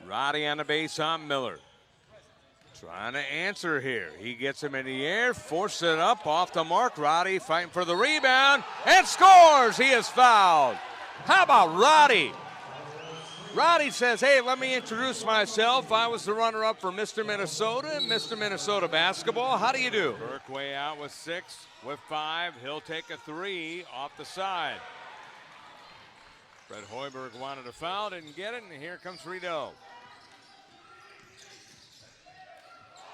Roddy on the base on Miller. Trying to answer here. He gets him in the air, forces it up off the mark. Roddy fighting for the rebound and scores. He is fouled. How about Roddy? Roddy says, hey, let me introduce myself. I was the runner-up for Mr. Minnesota and Mr. Minnesota basketball. How do you do? Burke way out with 6, with 5. He'll take a 3 off the side. Fred Hoiberg wanted a foul, didn't get it, and here comes Rideau.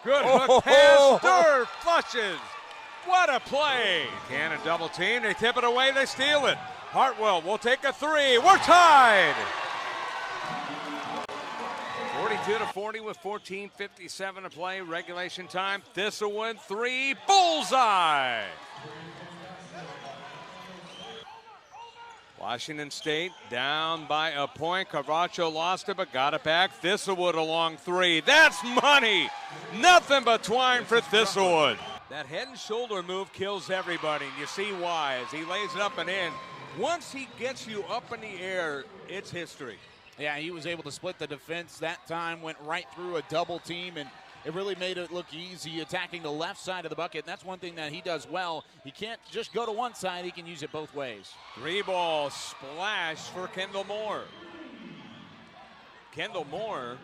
Good hook pass, Durr flushes. What a play. Cannon double team, they tip it away, they steal it. Hartwell will take a 3, we're tied. 42-40 with 14:57 to play, regulation time. Thistlewood 3, bullseye. Washington State down by a point. Carvacho lost it but got it back. Thistlewood a long 3. That's money. Nothing but twine for Thistlewood. That head and shoulder move kills everybody, and you see why as he lays it up and in. Once he gets you up in the air, it's history. Yeah, he was able to split the defense that time, went right through a double team, and it really made it look easy attacking the left side of the bucket. And that's one thing that he does well. He can't just go to one side, he can use it both ways. 3-ball splash for Kendall Moore. Kendall Moore,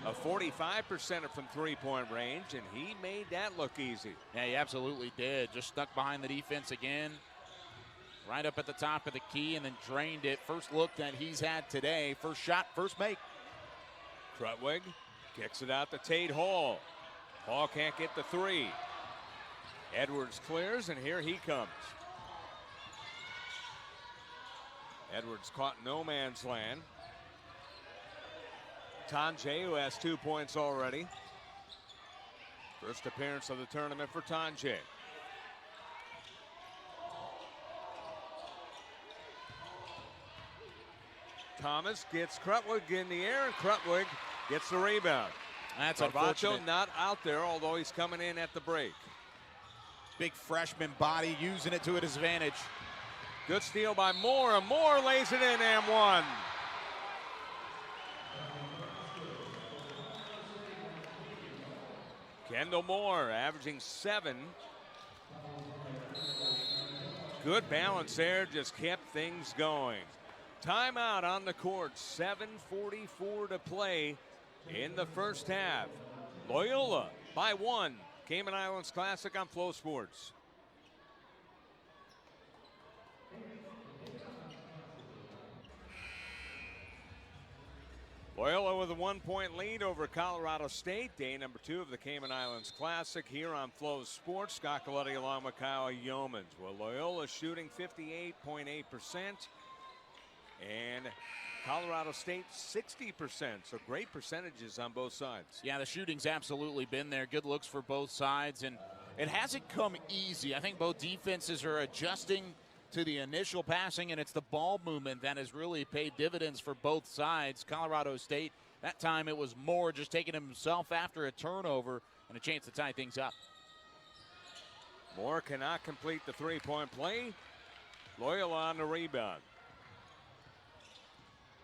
a 45% from three-point range, and he made that look easy. Yeah, he absolutely did. Just stuck behind the defense again. Right up at the top of the key and then drained it. First look that he's had today. First shot, first make. Krutwig kicks it out to Tate Hall. Hall can't get the 3. Edwards clears, and here he comes. Edwards caught no man's land. Tanjay, who has 2 points already. First appearance of the tournament for Tanjay. Thomas gets Krutwig in the air, and Krutwig gets the rebound. That's Carvacho unfortunate. not out there, although he's coming in at the break. Big freshman body using it to his advantage. Good steal by Moore, and Moore lays it in and one. Kendall Moore averaging 7. Good balance there, just kept things going. Timeout on the court, 7:44 to play in the first half. Loyola by 1. Cayman Islands Classic on Flow Sports. Loyola with a 1-point lead over Colorado State. Day number 2 of the Cayman Islands Classic here on Flow Sports. Scott Galetti along with Kyle Yeomans. Well, Loyola shooting 58.8%. And Colorado State 60%, so great percentages on both sides. Yeah, the shooting's absolutely been there. Good looks for both sides, and it hasn't come easy. I think both defenses are adjusting to the initial passing, and it's the ball movement that has really paid dividends for both sides. Colorado State, that time it was Moore just taking himself after a turnover and a chance to tie things up. Moore cannot complete the three-point play. Loyola on the rebound.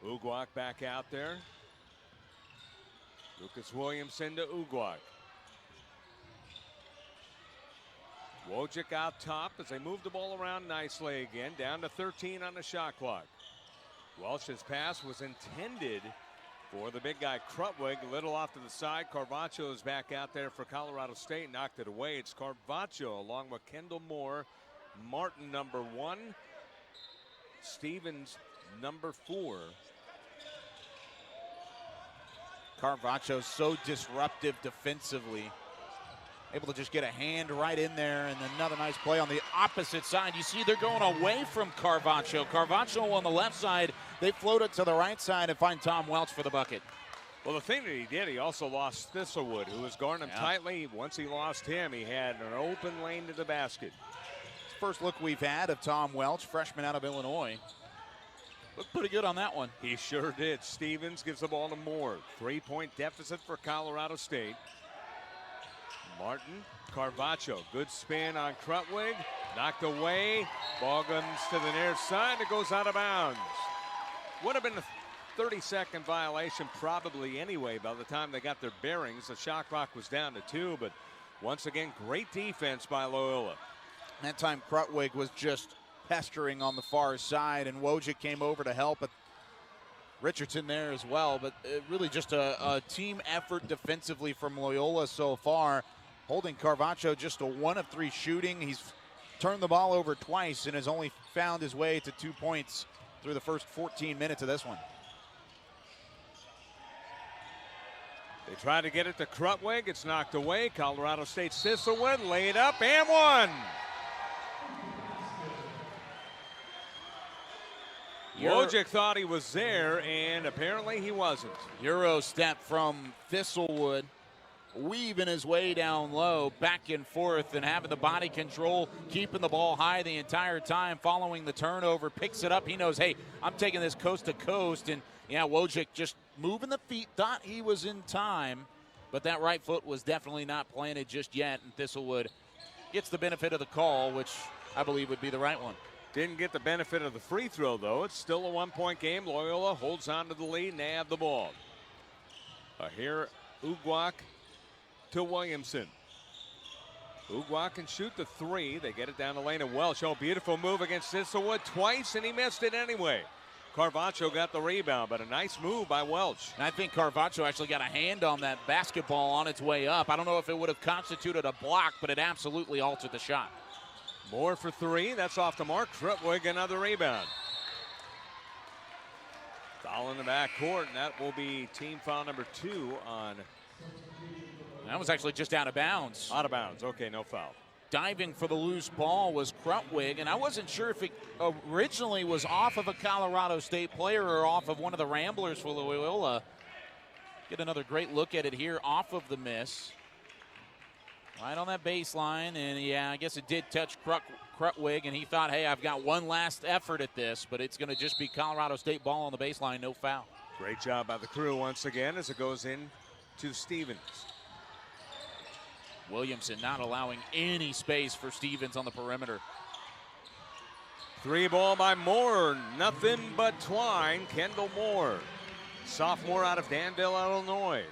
Ugwak back out there. Lucas Williamson to Ugwak. Wojcik out top as they move the ball around nicely again. Down to 13 on the shot clock. Welch's pass was intended for the big guy Krutwig. A little off to the side. Carvacho is back out there for Colorado State. Knocked it away. It's Carvacho along with Kendall Moore. Martin number 1. Stevens number 4. Carvacho so disruptive defensively. Able to just get a hand right in there, and another nice play on the opposite side. You see they're going away from Carvacho. Carvacho on the left side. They float it to the right side and find Tom Welch for the bucket. Well, the thing that he did, he also lost Thistlewood, who was guarding him tightly. Once he lost him, he had an open lane to the basket. First look we've had of Tom Welch, freshman out of Illinois. Looked pretty good on that one. He sure did. Stevens gives the ball to Moore. 3-point deficit for Colorado State. Martin, Carvacho, good spin on Krutwig. Knocked away. Ball comes to the near side. It goes out of bounds. Would have been 30-second violation probably anyway by the time they got their bearings. The shot clock was down to 2, but once again, great defense by Loyola. That time Krutwig was just pestering on the far side, and Wojcik came over to help, but Richardson there as well. But really just a team effort defensively from Loyola so far, holding Carvacho just a 1 of 3 shooting. He's turned the ball over twice and has only found his way to 2 points through the first 14 minutes of this one. They try to get it to Krutwig. It's knocked away. Colorado State Thistlewood laid up and one. Wojcik thought he was there, and apparently he wasn't. Euro step from Thistlewood, weaving his way down low, back and forth, and having the body control, keeping the ball high the entire time, following the turnover, picks it up. He knows, hey, I'm taking this coast to coast, and yeah, Wojcik just moving the feet, thought he was in time, but that right foot was definitely not planted just yet, and Thistlewood gets the benefit of the call, which I believe would be the right one. Didn't get the benefit of the free throw, though. It's still a 1-point game. Loyola holds on to the lead and they have the ball. Here, Ugwak to Williamson. Ugwak can shoot the 3. They get it down the lane, and Welch. Oh, beautiful move against Thistlewood twice, and he missed it anyway. Carvacho got the rebound, but a nice move by Welch. And I think Carvacho actually got a hand on that basketball on its way up. I don't know if it would have constituted a block, but it absolutely altered the shot. Moore for 3. That's off the mark. Krutwig, another rebound. Foul in the backcourt, and that will be team foul number 2 on. That was actually just out of bounds. Out of bounds. Okay, no foul. Diving for the loose ball was Krutwig, and I wasn't sure if it originally was off of a Colorado State player or off of one of the Ramblers for Loyola. Get another great look at it here off of the miss. Right on that baseline, and yeah, I guess it did touch Krutwig, and he thought, hey, I've got one last effort at this, but it's going to just be Colorado State ball on the baseline, no foul. Great job by the crew once again as it goes in to Stevens. Williamson not allowing any space for Stevens on the perimeter. 3 ball by Moore, nothing but twine. Kendall Moore, sophomore out of Danville, Illinois.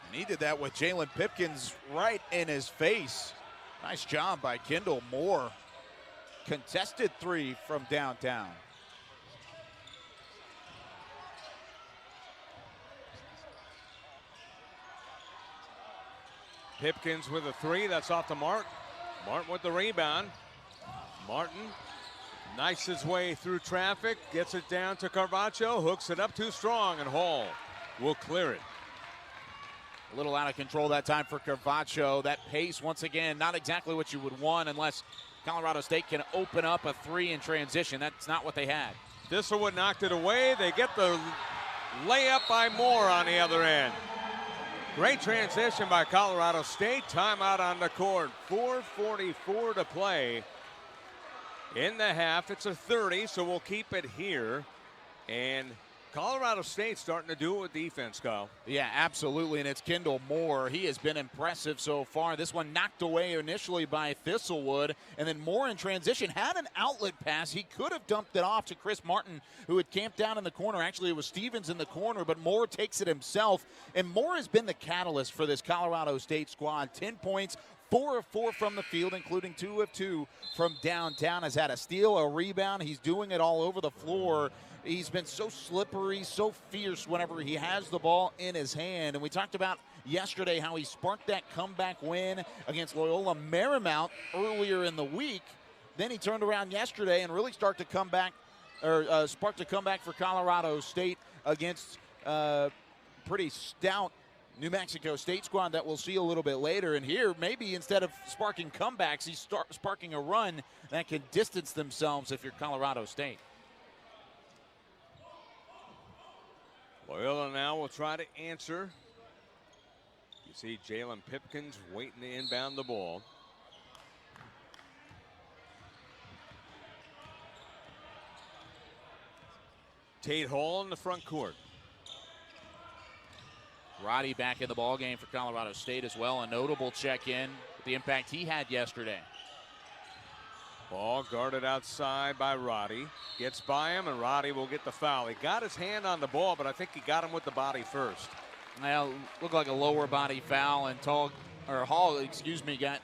And he did that with Jalen Pipkins right in his face. Nice job by Kendall Moore. Contested 3 from downtown. Pipkins with a 3, that's off the mark. Martin with the rebound. Martin knifes his way through traffic, gets it down to Carvacho, hooks it up too strong, and Hall will clear it. A little out of control that time for Carvacho. That pace, once again, not exactly what you would want unless Colorado State can open up a 3 in transition. That's not what they had. Thistlewood knocked it away. They get the layup by Moore on the other end. Great transition by Colorado State. Timeout on the court. 4:44 to play in the half. It's a 30, so we'll keep it here. And Colorado State starting to do it with defense, Kyle. Yeah, absolutely, and it's Kendall Moore. He has been impressive so far. This one knocked away initially by Thistlewood, and then Moore in transition had an outlet pass. He could have dumped it off to Chris Martin, who had camped down in the corner. Actually, it was Stevens in the corner, but Moore takes it himself, and Moore has been the catalyst for this Colorado State squad. 10 points, 4 of 4 from the field, including 2 of 2 from downtown. Has had a steal, a rebound. He's doing it all over the floor. He's been so slippery, so fierce whenever he has the ball in his hand. And we talked about yesterday how he sparked that comeback win against Loyola Marymount earlier in the week. Then he turned around yesterday and really sparked a comeback for Colorado State against pretty stout New Mexico State squad that we'll see a little bit later. And here, maybe instead of sparking comebacks, he's sparking a run that can distance themselves if you're Colorado State. Loyola now will try to answer. You see Jalen Pipkins waiting to inbound the ball. Tate Hall in the front court. Roddy back in the ball game for Colorado State as well. A notable check-in with the impact he had yesterday. Ball guarded outside by Roddy. Gets by him, and Roddy will get the foul. He got his hand on the ball, but I think he got him with the body first. Well, looked like a lower body foul, and Hall, got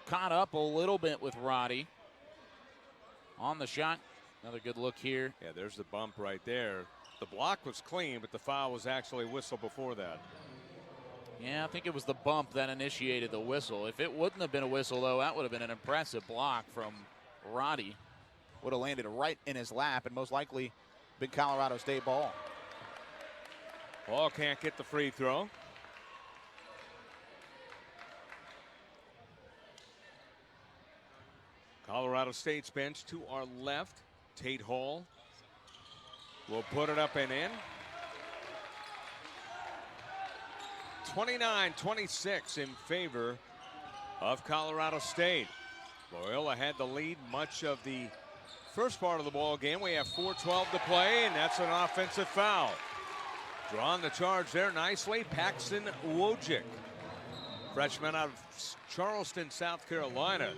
caught up a little bit with Roddy on the shot. Another good look here. Yeah, there's the bump right there. The block was clean, but the foul was actually whistled before that. Yeah, I think it was the bump that initiated the whistle. If it wouldn't have been a whistle, though, that would have been an impressive block from Roddy. Would have landed right in his lap and most likely been Colorado State ball. Ball can't get the free throw. Colorado State's bench to our left. Tate Hall will put it up and in. 29-26 in favor of Colorado State. Loyola had the lead much of the first part of the ball game. We have 4:12 to play, and that's an offensive foul. Drawing the charge there nicely, Paxton Wojcik, freshman out of Charleston, South Carolina.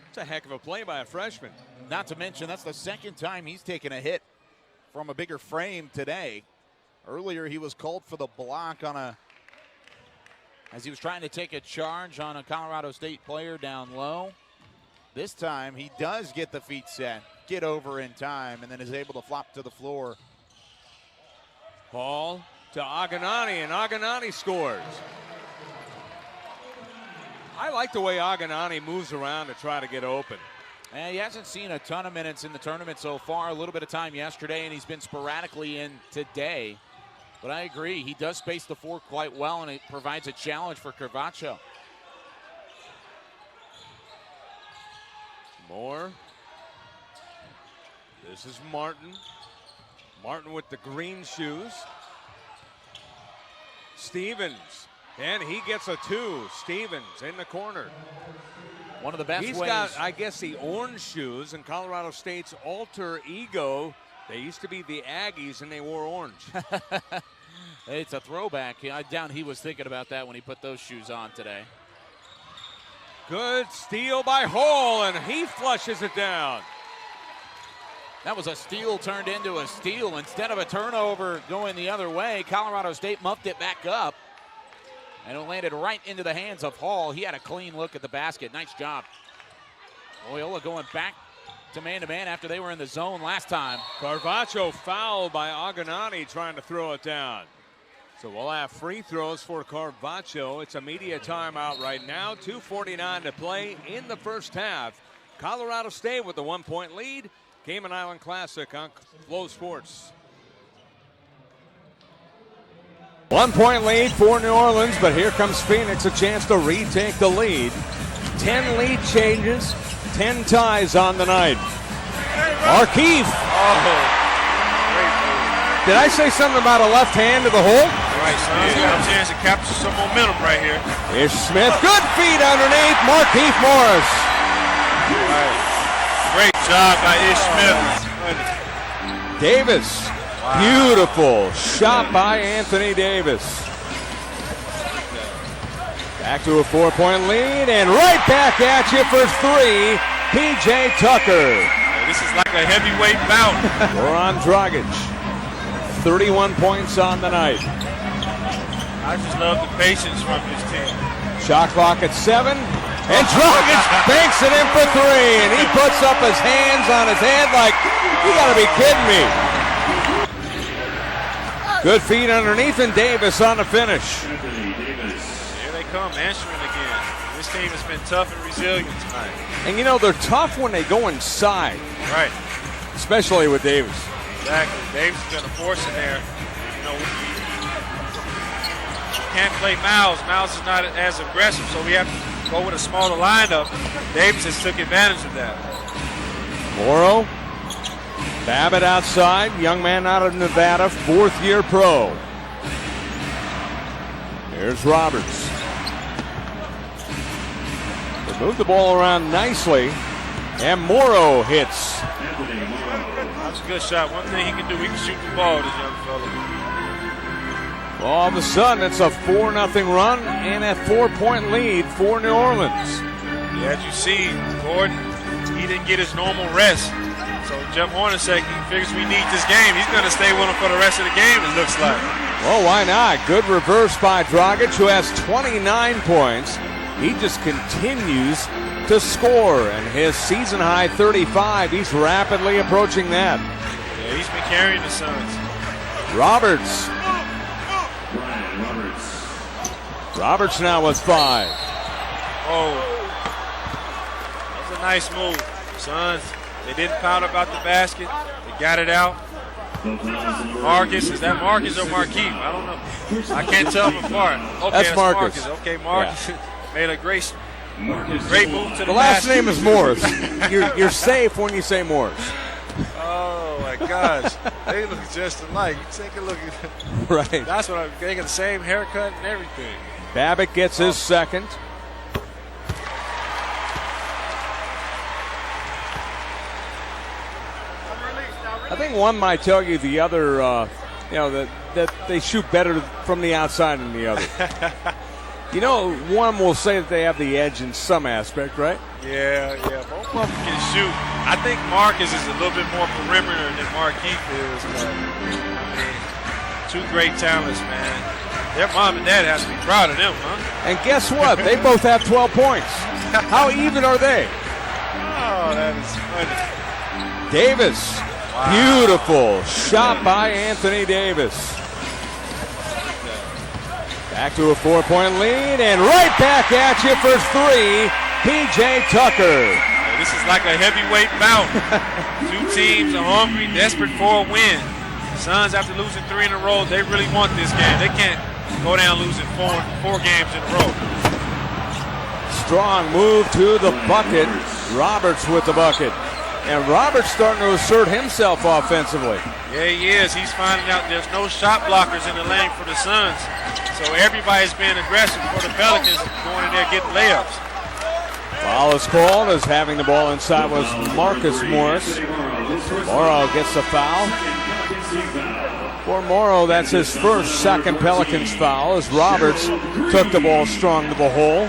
It's a heck of a play by a freshman. Not to mention, that's the second time he's taken a hit from a bigger frame today. Earlier, he was called for the block as he was trying to take a charge on a Colorado State player down low. This time, he does get the feet set, get over in time, and then is able to flop to the floor. Hall to Aganani, and Aganani scores. I like the way Aganani moves around to try to get open. And he hasn't seen a ton of minutes in the tournament so far. A little bit of time yesterday, and he's been sporadically in today. But I agree, he does space the floor quite well, and it provides a challenge for Carvacho. Moore. This is Martin. Martin with the green shoes. Stevens. And he gets a two. Stevens in the corner. One of the best He's ways. got, I guess, the orange shoes, and Colorado State's alter ego. They used to be the Aggies, and they wore orange. It's a throwback. I doubt he was thinking about that when he put those shoes on today. Good steal by Hall, and he flushes it down. That was a steal turned into a steal. Instead of a turnover going the other way, Colorado State muffed it back up. And it landed right into the hands of Hall. He had a clean look at the basket. Nice job. Loyola going back to man-to-man after they were in the zone last time. Carvacho fouled by Aganani trying to throw it down. So we'll have free throws for Carvacho. It's a media timeout right now. 2:49 to play in the first half. Colorado State with the 1-point lead. Cayman Island Classic on Flow Sports. 1-point lead for New Orleans, but here comes Phoenix, a chance to retake the lead. 10 lead changes, 10 ties on the night. Markeith. Did I say something about a left hand to the hole? Right, son. He's got a chance to capture some momentum right here. Here's Smith. Good feet underneath. Markeith Morris. Right. Great job by Ish Smith. Davis. Wow. Beautiful shot by Anthony Davis. Back to a 4-point lead, and right back at you for three, P.J. Tucker. This is like a heavyweight bout. Goran Dragic, 31 points on the night. I just love the patience from this team. Shot clock at 7, and Dragic banks it in for three, and he puts up his hands on his head like, you gotta be kidding me. Good feet underneath, and Davis on the finish. Here they come, answering again. This team has been tough and resilient tonight. And you know, they're tough when they go inside. Right. Especially with Davis. Exactly. Davis is going to force it there. You know, we can't play Miles. Miles is not as aggressive, so we have to go with a smaller lineup. Davis has took advantage of that. Morrow. Babbitt outside, young man out of Nevada, fourth-year pro. Here's Roberts. They move the ball around nicely, and Morrow hits. That's a good shot. One thing he can do, he can shoot the ball, this young fella. All of a sudden, it's a 4-0 run and a 4-point lead for New Orleans. Yeah, as you see, Gordon, he didn't get his normal rest. So Jeff Hornacek, he figures we need this game. He's going to stay with him for the rest of the game, it looks like. Well, why not? Good reverse by Dragic, who has 29 points. He just continues to score, and his season-high 35, he's rapidly approaching that. Yeah, he's been carrying the Suns. Roberts. Roberts now with 5. Oh, that was a nice move. Suns, they didn't pout about the basket. They got it out. Marcus, is that Marcus or Markeith? I don't know. I can't tell them apart. Okay, that's Marcus. Okay, Marcus made a great move to the last basket. name is Morris. You're safe when you say Morris. Oh my gosh, they look just alike. You take a look at them. Right. That's what they got the same haircut and everything. Babbitt gets his second. I think one might tell you the other, that they shoot better from the outside than the other. One will say that they have the edge in some aspect, right? Yeah. Both of them can shoot. I think Marcus is a little bit more perimeter than Markeith is. But, two great talents, man. Their mom and dad has to be proud of them, huh? And guess what? They both have 12 points. How even are they? Oh, that is funny. Davis. Wow. Beautiful shot by Anthony Davis. Back to a 4-point lead, and right back at you for 3, P.J. Tucker. This is like a heavyweight bout. Two teams are hungry, desperate for a win. Suns, after losing 3 in a row, they really want this game. They can't go down losing four games in a row. Strong move to the bucket. Roberts with the bucket. And Roberts starting to assert himself offensively. Yeah, he is. He's finding out there's no shot blockers in the lane for the Suns. So everybody's being aggressive for the Pelicans, going in there getting layups. Foul is called as having the ball inside was Marcus Morris. Morrow gets the foul. For Morrow, that's his second Pelicans foul as Roberts took the ball strong to the hole.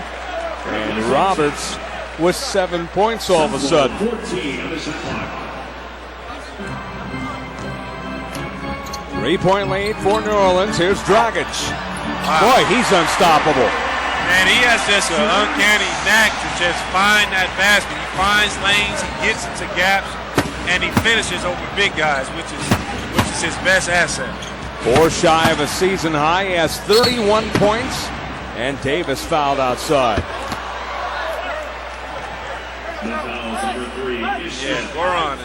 And Roberts with 7 points all of a sudden. 3-point lead for New Orleans. Here's Dragic. Wow. Boy, he's unstoppable. Man, he has just an uncanny knack to just find that basket. He finds lanes, he gets into gaps, and he finishes over big guys, which is his best asset. 4 shy of a season high. He has 31 points, and Davis fouled outside. Yeah, Goran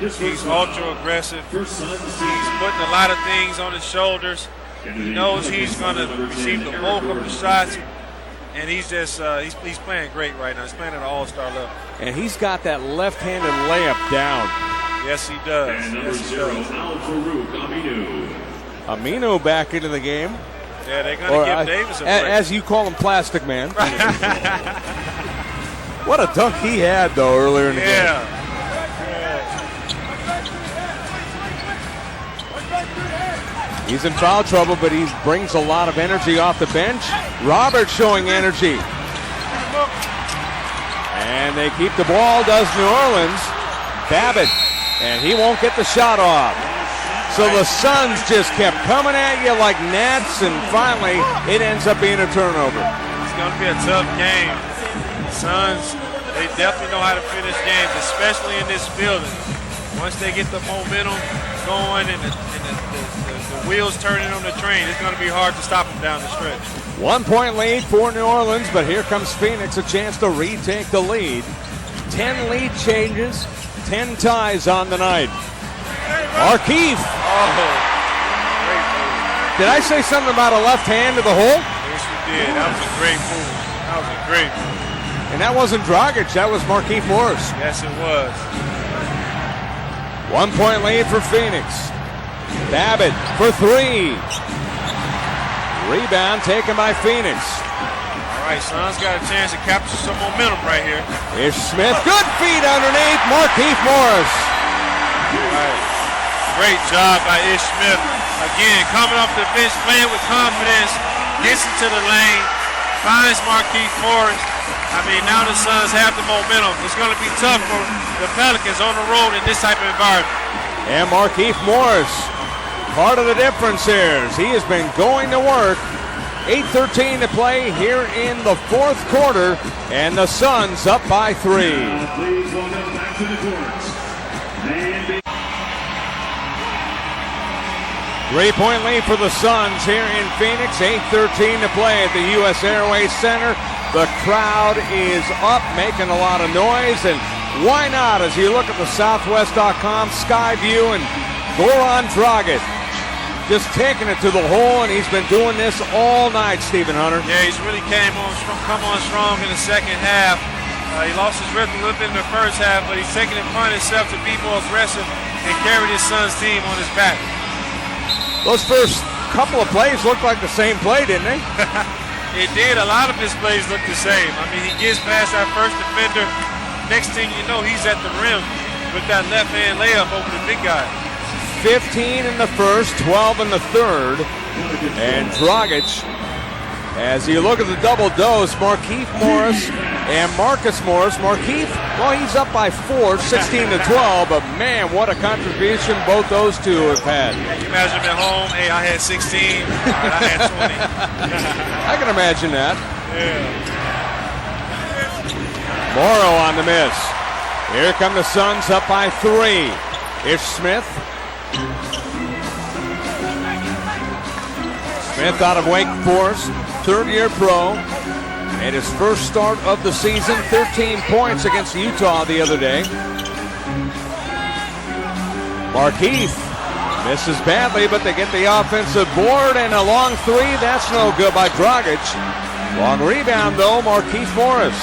is he's ultra aggressive. He's putting a lot of things on his shoulders. He knows he's going to receive the bulk of the shots, and he's just he's playing great right now. He's playing at an all-star level. And he's got that left-handed layup down. Yes, he does. And number 0, Aminu. Aminu back into the game. Yeah, they're going to give Davis a break. As you call him, Plastic Man. What a dunk he had, though, earlier in the game. He's in foul trouble, but he brings a lot of energy off the bench. Roberts showing energy. And they keep the ball, does New Orleans. Babbitt, and he won't get the shot off. So the Suns just kept coming at you like gnats, and finally it ends up being a turnover. It's going to be a tough game. The Suns, they definitely know how to finish games, especially in this building. Once they get the momentum going and the wheels turning on the train, it's going to be hard to stop them down the stretch. 1-point lead for New Orleans, but here comes Phoenix, a chance to retake the lead. 10 lead changes, 10 ties on the night. Markeith. Oh, great move. Did I say something about a left hand to the hole? Yes, you did. That was a great move. That was a great move. And that wasn't Dragic, that was Markeith Morris. Yes, it was. 1-point lead for Phoenix. Babbitt for 3. Rebound taken by Phoenix. All right, Suns got a chance to capture some momentum right here. Here's Smith. Good feed underneath. Markeith Morris. All right. Great job by Ish Smith. Again, coming off the bench, playing with confidence, gets into the lane, finds Markeith Morris, I mean, now the Suns have the momentum. It's going to be tough for the Pelicans on the road in this type of environment. And Markieff Morris, part of the difference here, is he has been going to work. 8:13 to play here in the fourth quarter, and the Suns up by 3. Please welcome back to the court. 3-point lead for the Suns here in Phoenix. 8:13 to play at the U.S. Airways Center. The crowd is up, making a lot of noise, and why not as you look at the Southwest.com sky view, and Goran Dragic just taking it to the hole, and he's been doing this all night, Stephen Hunter. Yeah, he's really come on strong in the second half. He lost his rhythm a little bit in the first half, but he's taking it upon himself to be more aggressive and carry his Suns team on his back. Those first couple of plays looked like the same play, didn't they? It did. A lot of his plays look the same. I mean, he gets past that first defender. Next thing you know, he's at the rim with that left-hand layup over the big guy. 15 in the first, 12 in the third. And Dragic, as you look at the double dose, Markieff Morris and Marcus Morris. Markieff, well, he's up by 4, 16 to 12, but man, what a contribution both those two have had. Can you imagine at home? Hey, I had 16, all right, I had 20. I can imagine that. Yeah. Morrow on the miss. Here come the Suns up by 3. Ish Smith. Smith out of Wake Forest, third-year pro. And his first start of the season, 13 points against Utah the other day. Markieff misses badly, but they get the offensive board, and a long 3, that's no good by Dragic. Long rebound, though, Markieff Morris.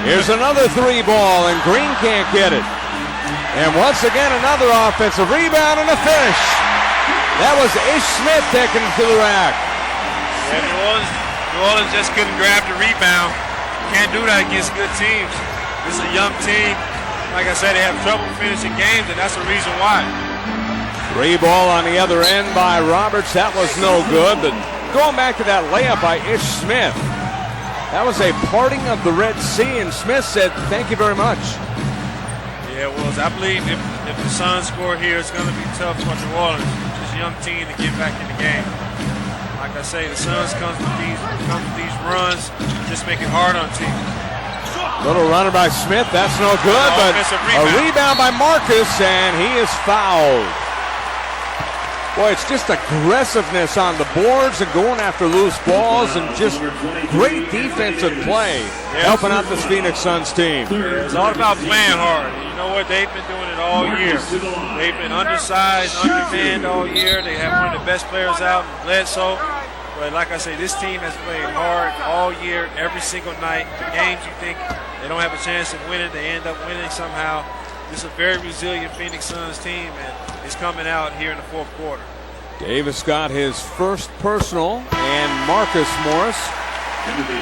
Here's another 3 ball, and Green can't get it. And once again, another offensive rebound and a finish. That was Ish Smith taking it to the rack. Yeah, New Orleans just couldn't grab the rebound. Can't do that against good teams. This is a young team. Like I said, they have trouble finishing games, and that's the reason why. 3 ball on the other end by Roberts. That was no good. But going back to that layup by Ish Smith, that was a parting of the Red Sea, and Smith said, thank you very much. Yeah, it was. I believe if the Suns score here, it's going to be tough for New Orleans, this young team, to get back in the game. Like I say, the Suns come with these runs, just make it hard on teams. Little runner by Smith, that's no good, but a rebound by Marcus, and he is fouled. Boy, it's just aggressiveness on the boards and going after loose balls and just great defensive play, helping out this Phoenix Suns team. It's all about playing hard. You know what? They've been doing it all year. They've been undersized, undermanned all year. They have one of the best players out in Bledsoe. But like I say, this team has played hard all year, every single night. The games you think they don't have a chance of winning, they end up winning somehow. This is a very resilient Phoenix Suns team, and it's coming out here in the fourth quarter. Davis got his first personal, and Marcus Morris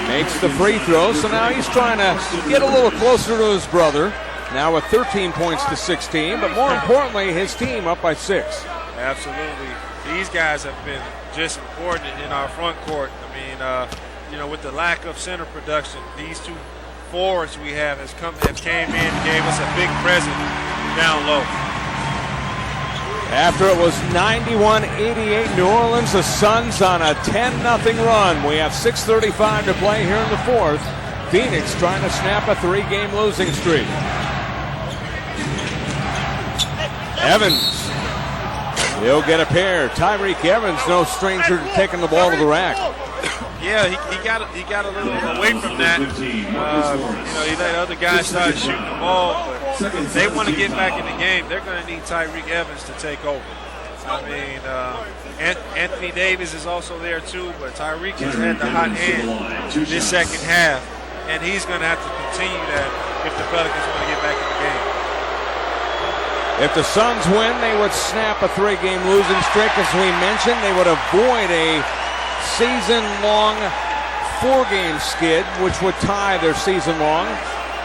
makes the free throw. So now he's trying to get a little closer to his brother. Now with 13 points to 16, but more importantly, his team up by 6. Absolutely. These guys have been just important in our front court. I mean, you know, with the lack of center production, these 2 forwards we have came in and gave us a big present down low. After it was 91-88 New Orleans, the Suns on a 10-0 run. We have 6:35 to play here in the fourth. Phoenix trying to snap a 3-game losing streak. Evans, he'll get a pair. Tyreek Evans, no stranger to taking the ball to the rack. Yeah, he got a little away from that. You know, he let other guys start shooting the ball, but they want to get back in the game. They're going to need Tyreek Evans to take over. I mean, Anthony Davis is also there too, but Tyreek has had the hot hand this second half, and he's going to have to continue that if the Pelicans want to get back in the game. If the Suns win, they would snap a 3-game losing streak. As we mentioned, they would avoid a season-long 4-game skid, which would tie their season-long.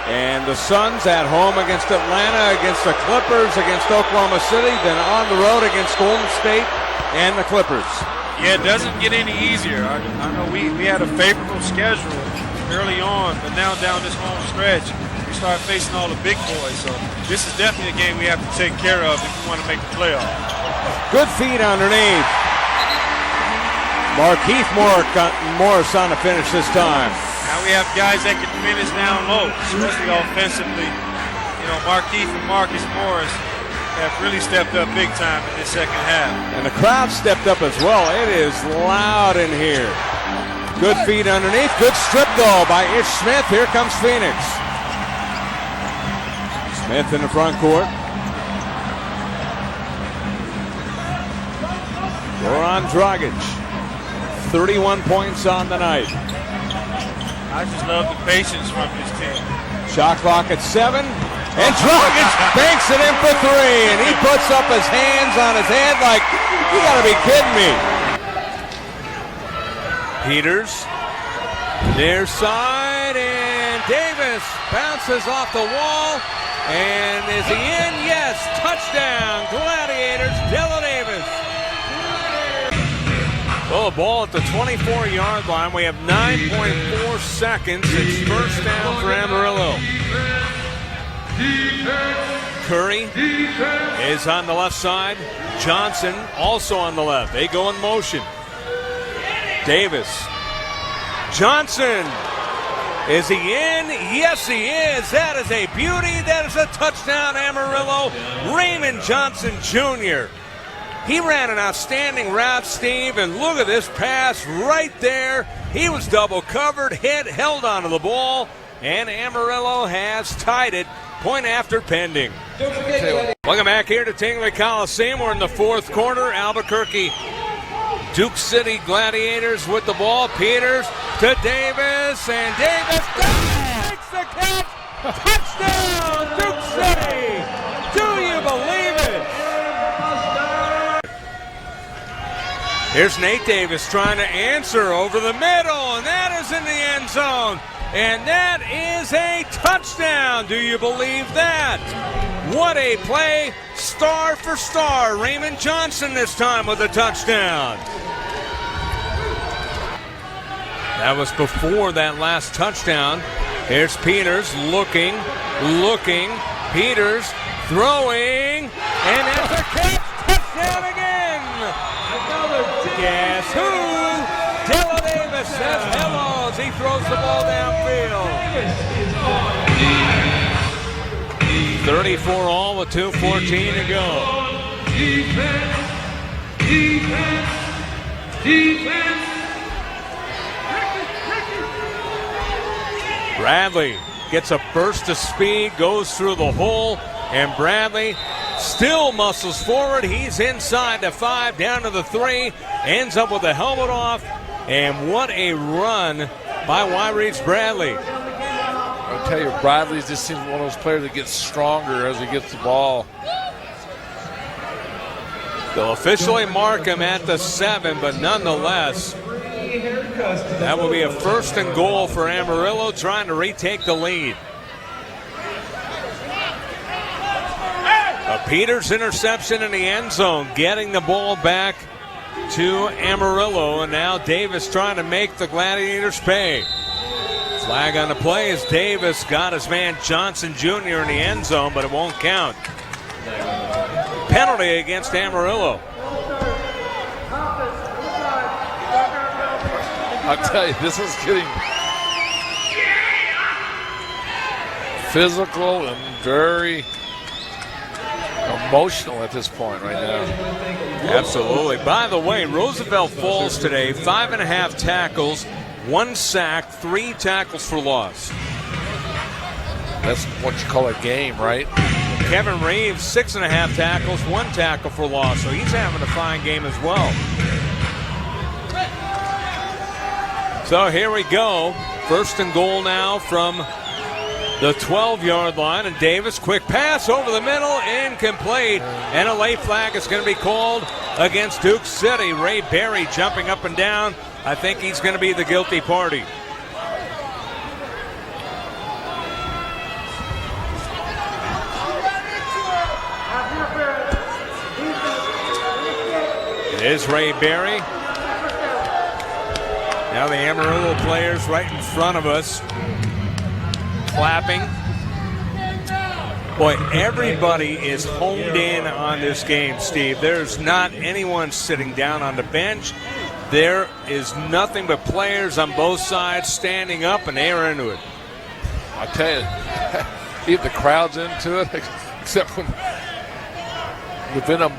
And the Suns at home against Atlanta, against the Clippers, against Oklahoma City, then on the road against Golden State and the Clippers. Yeah, it doesn't get any easier. I know we had a favorable schedule early on, but now down this home stretch, we start facing all the big boys. So this is definitely a game we have to take care of if we want to make the playoffs. Good feed underneath. Markeith Morris on the finish this time. Now we have guys that can finish down low, especially offensively. You know, Markeith and Marcus Morris have really stepped up big time in this second half. And the crowd stepped up as well. It is loud in here. Good feed underneath. Good strip though by Ish Smith. Here comes Phoenix. Smith in the front court. Goran Dragic. 31 points on the night. I just love the patience from this team. Shot clock at 7. And Dragic banks it in for 3. And he puts up his hands on his head like, you gotta be kidding me. Peters, near side, and Davis bounces off the wall. And is he in? Yes, touchdown, Gladiators, Della Davis. Well, the ball at the 24-yard line. We have 9.4 seconds. It's first down for Amarillo. Curry is on the left side. Johnson also on the left. They go in motion. Davis. Johnson. Is he in? Yes, he is. That is a beauty. That is a touchdown, Amarillo. Raymond Johnson Jr. He ran an outstanding route, Steve, and look at this pass right there. He was double covered, held onto the ball, and Amarillo has tied it. Point after pending. Welcome back here to Tingley Coliseum. We're in the fourth quarter. Albuquerque Duke City Gladiators with the ball. Peters to Davis, and Davis takes the catch. Touchdown, Duke City. Do you believe it? Here's Nate Davis trying to answer over the middle, and that is in the end zone. And that is a touchdown. Do you believe that? What a play, star for star. Raymond Johnson this time with a touchdown. That was before that last touchdown. Here's Peters looking. Peters throwing, and that's a catch. Touchdown again. Guess who? Della Davis says hello as he throws the ball downfield. 34 all with 2:14 to go. Defense. Bradley gets a burst of speed, goes through the hole, and Bradley still muscles forward. He's inside the 5, down to the 3, ends up with the helmet off, and what a run by Wyreach Bradley. I'll tell you, Bradley just seems one of those players that gets stronger as he gets the ball. They'll officially mark him at the 7, but nonetheless, that will be a first and goal for Amarillo, trying to retake the lead. A Peters interception in the end zone, getting the ball back to Amarillo, and now Davis trying to make the Gladiators pay. Flag on the play as Davis got his man Johnson Jr. in the end zone, but it won't count. Penalty against Amarillo. I'll tell you, this is getting physical and very emotional at this point right now. Absolutely. By the way, Roosevelt Falls today, 5.5 tackles, 1 sack, 3 tackles for loss. That's what you call a game, right? Kevin Reeves, 6.5 tackles, 1 tackle for loss, so he's having a fine game as well. So here we go. First and goal now from the 12-yard line, and Davis, quick pass over the middle, incomplete, and a late flag is going to be called against Duke City. Ray Berry jumping up and down. I think he's going to be the guilty party. It is Ray Berry. Now the Amarillo players right in front of us clapping. Boy, everybody is honed in on this game, Steve. There's not anyone sitting down on the bench. There is nothing but players on both sides standing up, and they are into it. I tell you, even the crowd's into it, except when the Venom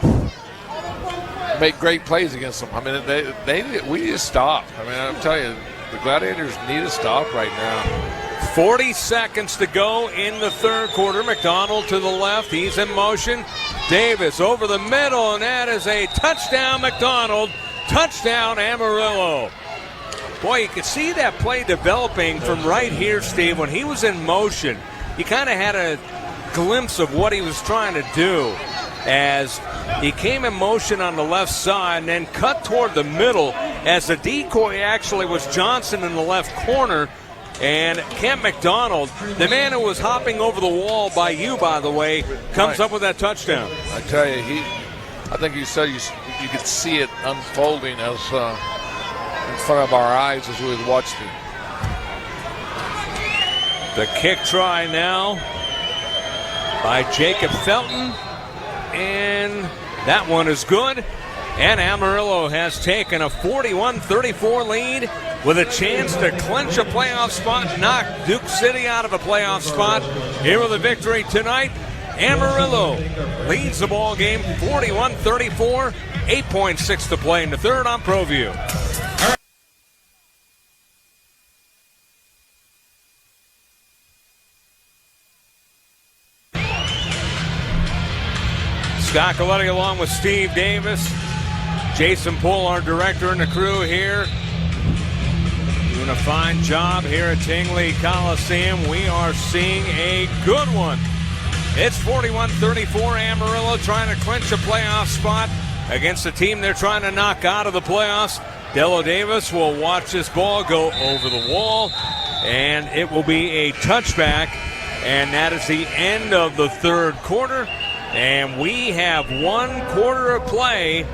make great plays against them. I mean, we need to stop. I mean, I'm telling you, the Gladiators need to stop right now. 40 seconds to go in the third quarter. McDonald to the left. He's in motion. Davis over the middle, and that is a touchdown, McDonald. Touchdown, Amarillo. Boy, you could see that play developing from right here, Steve. When he was in motion, you kind of had a glimpse of what he was trying to do as he came in motion on the left side and then cut toward the middle as the decoy actually was Johnson in the left corner. And Kent McDonald, the man who was hopping over the wall by you, by the way, comes up with that touchdown. I tell you, I think you said you could see it unfolding as in front of our eyes as we watched it. The kick try now by Jacob Felton, and that one is good. And Amarillo has taken a 41-34 lead with a chance to clinch a playoff spot, knock Duke City out of a playoff spot. Here with a victory tonight, Amarillo leads the ball game 41-34, 8.6 to play in the third on ProView. Scott Galetti along with Steve Davis, Jason Poole, our director, and the crew here. Doing a fine job here at Tingley Coliseum. We are seeing a good one. It's 41-34, Amarillo trying to clinch a playoff spot against a team they're trying to knock out of the playoffs. Dello Davis will watch this ball go over the wall, and it will be a touchback. And that is the end of the third quarter. And we have 1 quarter of play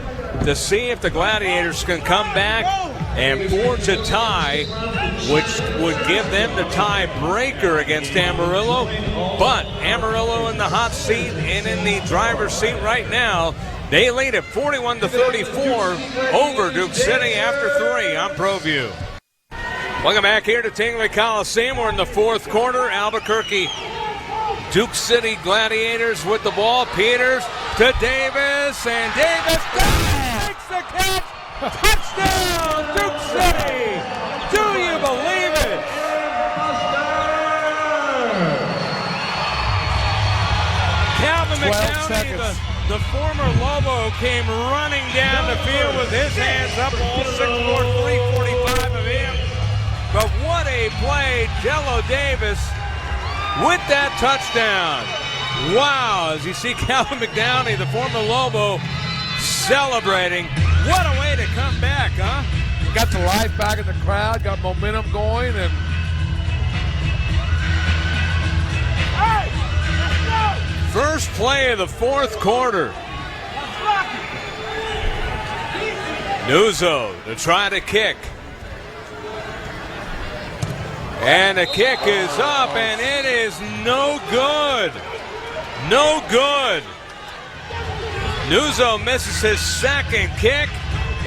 to see if the Gladiators can come back and forge a tie, which would give them the tiebreaker against Amarillo. But Amarillo in the hot seat and in the driver's seat right now. They lead at 41-34 over Duke City after 3 on ProView. Welcome back here to Tingley Coliseum. We're in the fourth quarter. Albuquerque Duke City Gladiators with the ball. Peters to Davis, and Davis takes the catch. Touchdown, Duke City. Do you believe it? Calvin McDowney, the former Lobo, came running down the field with his hands up, all 6'4", 345 of him. But what a play, Dello Davis with that touchdown. Wow, as you see Calvin McDowney, the former Lobo, celebrating. What a way to come back, huh? Got the life back in the crowd, got momentum going, and first play of the fourth quarter. Nuzzo to try to kick. And the kick is up, and it is no good. No good. Nuzzo misses his second kick,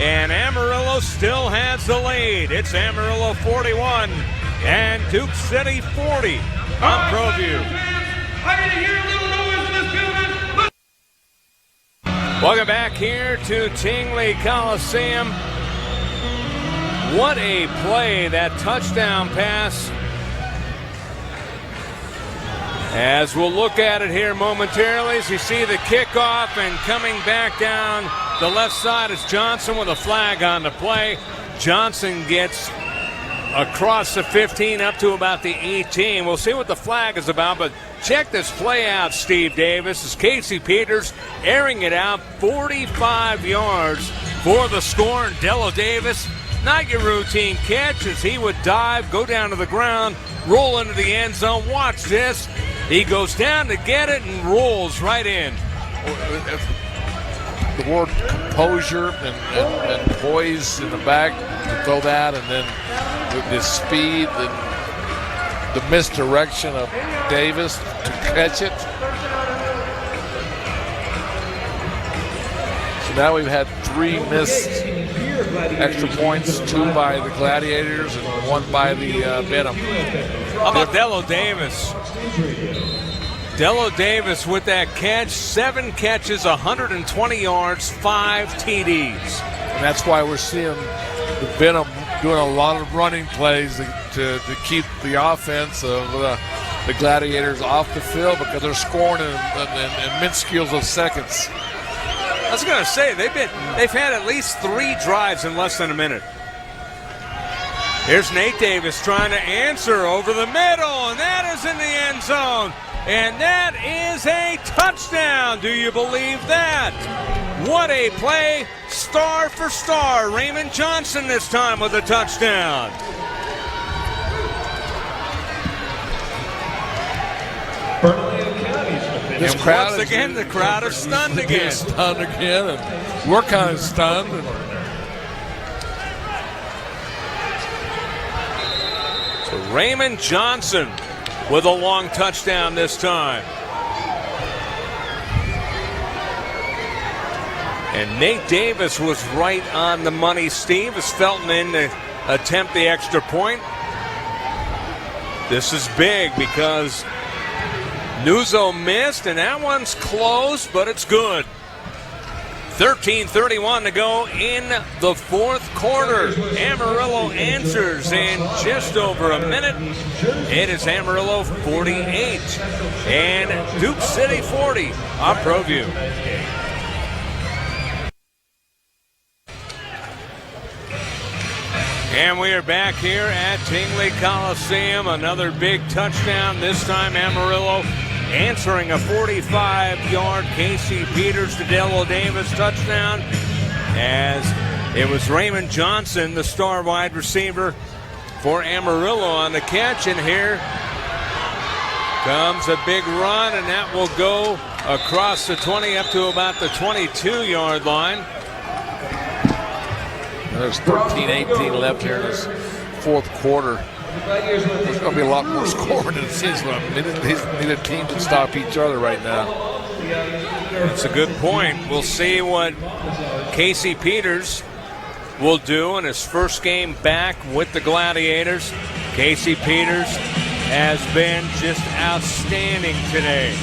and Amarillo still has the lead. It's Amarillo 41 and Duke City 40 on ProView. Welcome back here to Tingley Coliseum. What a play, that touchdown pass. As we'll look at it here momentarily, as you see the kickoff, and coming back down the left side is Johnson with a flag on the play. Johnson gets across the 15 up to about the 18. We'll see what the flag is about, but check this play out, Steve Davis. As Casey Peters airing it out 45 yards for the score. And Dello Davis, not your routine catch, as he would dive, go down to the ground, roll into the end zone. Watch this. He goes down to get it and rolls right in. the word composure and poise in the back to throw that, and then with the speed and the misdirection of Davis to catch it. So now we've had 3 missed extra points, 2 by the Gladiators and 1 by the Benham. How about Dello Davis? Dello Davis with that catch, 7 catches, 120 yards, 5 TDs. And that's why we're seeing the Benham doing a lot of running plays to keep the offense of the Gladiators off the field, because they're scoring in minuscules of seconds. I was going to say, they've had at least 3 drives in less than a minute. Here's Nate Davis trying to answer over the middle, and that is in the end zone. And that is a touchdown. Do you believe that? What a play, star for star. Raymond Johnson this time with a touchdown. This and crowd once again, the crowd is stunned again. Stunned again, and we're kind of stunned. So Raymond Johnson with a long touchdown this time. And Nate Davis was right on the money, Steve, as Felton in to attempt the extra point. This is big because Nuzzo missed, and that one's close, but it's good. 13:31 to go in the 4th quarter. Amarillo answers in just over a minute. It is Amarillo 48 and Duke City 40 on ProView. And we are back here at Tingley Coliseum. Another big touchdown. This time Amarillo answering a 45-yard Casey Peters to Dello Davis touchdown, as it was Raymond Johnson, the star wide receiver for Amarillo, on the catch. And here comes a big run, and that will go across the 20 up to about the 22-yard line. There's 13-18 left here in this 4th quarter. There's going to be a lot more scoring than it seems like. Neither team can stop each other right now. That's a good point. We'll see what Casey Peters will do in his first game back with the Gladiators. Casey Peters has been just outstanding today.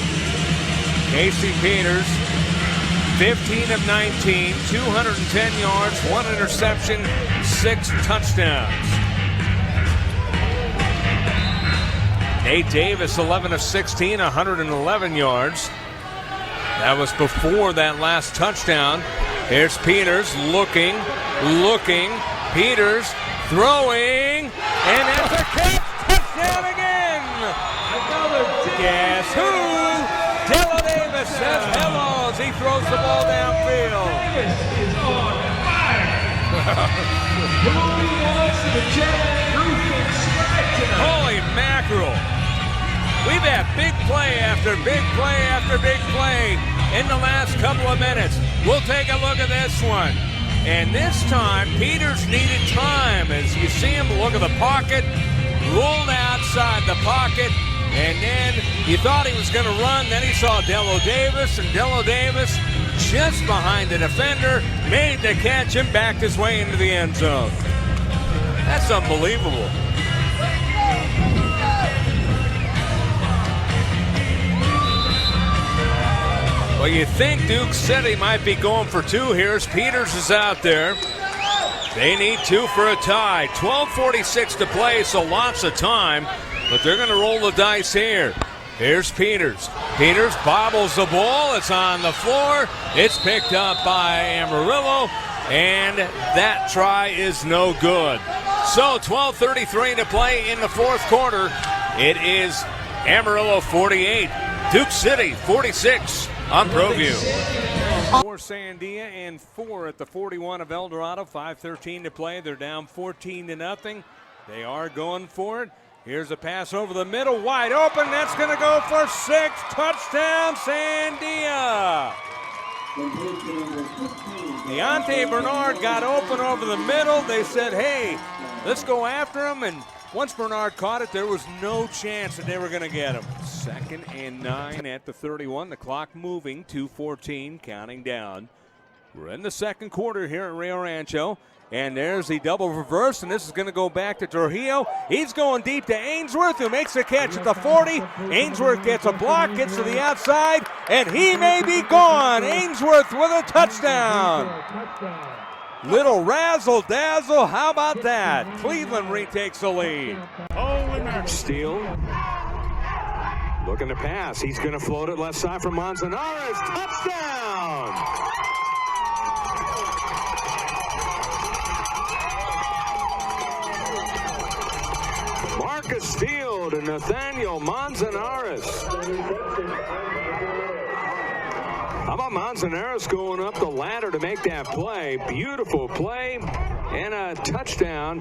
Casey Peters, 15 of 19, 210 yards, 1 interception, 6 touchdowns. Nate Davis, 11 of 16, 111 yards. That was before that last touchdown. Here's Peters looking. Peters throwing, and that's a catch. Touchdown again. Guess who? Dello Davis says hello as he throws the ball downfield. Davis is on fire. Who wants to check roofing strike tonight? Holy mackerel. We've had big play after big play after big play in the last couple of minutes. We'll take a look at this one. And this time, Peters needed time. As you see him look at the pocket, rolled outside the pocket, and then he thought he was going to run. Then he saw Dello Davis, and Dello Davis just behind the defender, made the catch and backed his way into the end zone. That's unbelievable. Well, you think Duke City might be going for 2 here as Peters is out there. They need 2 for a tie. 12:46 to play, so lots of time, but they're going to roll the dice here. Here's Peters. Peters bobbles the ball. It's on the floor. It's picked up by Amarillo, and that try is no good. So 12:33 to play in the 4th quarter. It is Amarillo 48, Duke City 46. on ProView. 4 Sandia and 4 at the 41 of El Dorado. 5:13 to play. They're down 14-0. They are going for it. Here's a pass over the middle, wide open. That's going to go for 6. Touchdown, Sandia. Deontay Bernard got open over the middle. They said, hey, let's go after him. And once Bernard caught it, there was no chance that they were going to get him. 2nd and 9 at the 31. The clock moving, 2:14, counting down. We're in the second quarter here at Rio Rancho. And there's the double reverse, and this is going to go back to Trujillo. He's going deep to Ainsworth, who makes a catch at the 40. Ainsworth gets a block, gets to the outside, and he may be gone. Ainsworth with a touchdown. Little razzle-dazzle, how about that? Cleveland retakes the lead. Steele looking to pass. He's going to float it left side for Manzanares. Touchdown! Marcus Steele to Nathaniel Manzanares. How about Manzanares going up the ladder to make that play? Beautiful play and a touchdown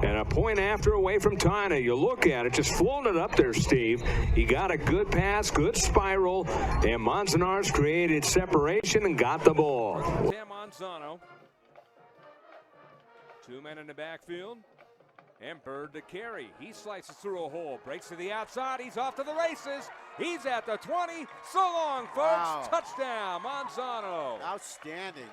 and a point after away from Tyna. You look at it, just floating it up there, Steve. He got a good pass, good spiral, and Manzanares created separation and got the ball. Sam Manzano. 2 men in the backfield. And Bird to carry. He slices through a hole, breaks to the outside. He's off to the races. He's at the 20. So long, folks. Wow. Touchdown, Manzano. Outstanding.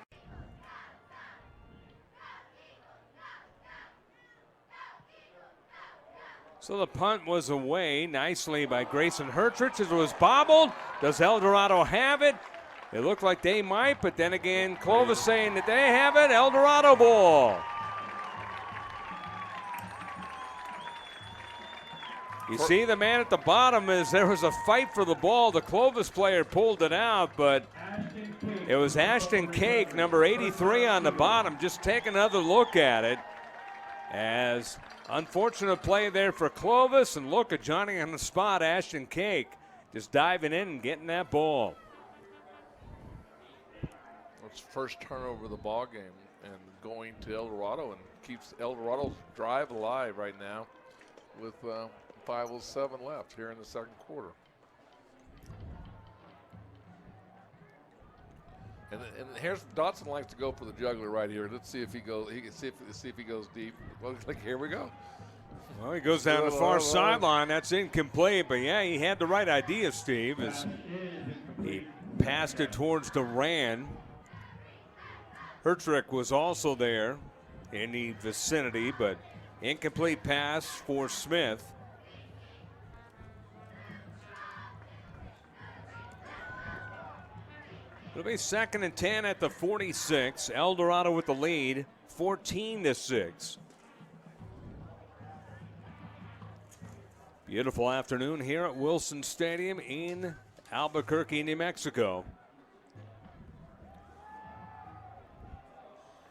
So the punt was away nicely by Grayson Hertrich. It was bobbled. Does El Dorado have it? It looked like they might, but then again, Clovis saying that they have it. El Dorado ball. You see the man at the bottom is there was a fight for the ball. The Clovis player pulled it out, but it was Ashton Cake, number 83 on the bottom. Just take another look at it. As unfortunate play there for Clovis, and look at Johnny on the spot, Ashton Cake, just diving in and getting that ball. It's first turnover of the ball game and going to El Dorado, and keeps El Dorado's drive alive right now with 5:07 left here in the second quarter. And here's Dotson likes to go for the juggler right here. Let's see if he goes. He can see if he goes deep. Well, like here we go. Well, he goes down the far sideline. That's incomplete, but yeah, he had the right idea, Steve. As he passed it towards Duran. Hertrick was also there in the vicinity, but incomplete pass for Smith. It'll be 2nd and 10 at the 46. El Dorado with the lead, 14-6. Beautiful afternoon here at Wilson Stadium in Albuquerque, New Mexico.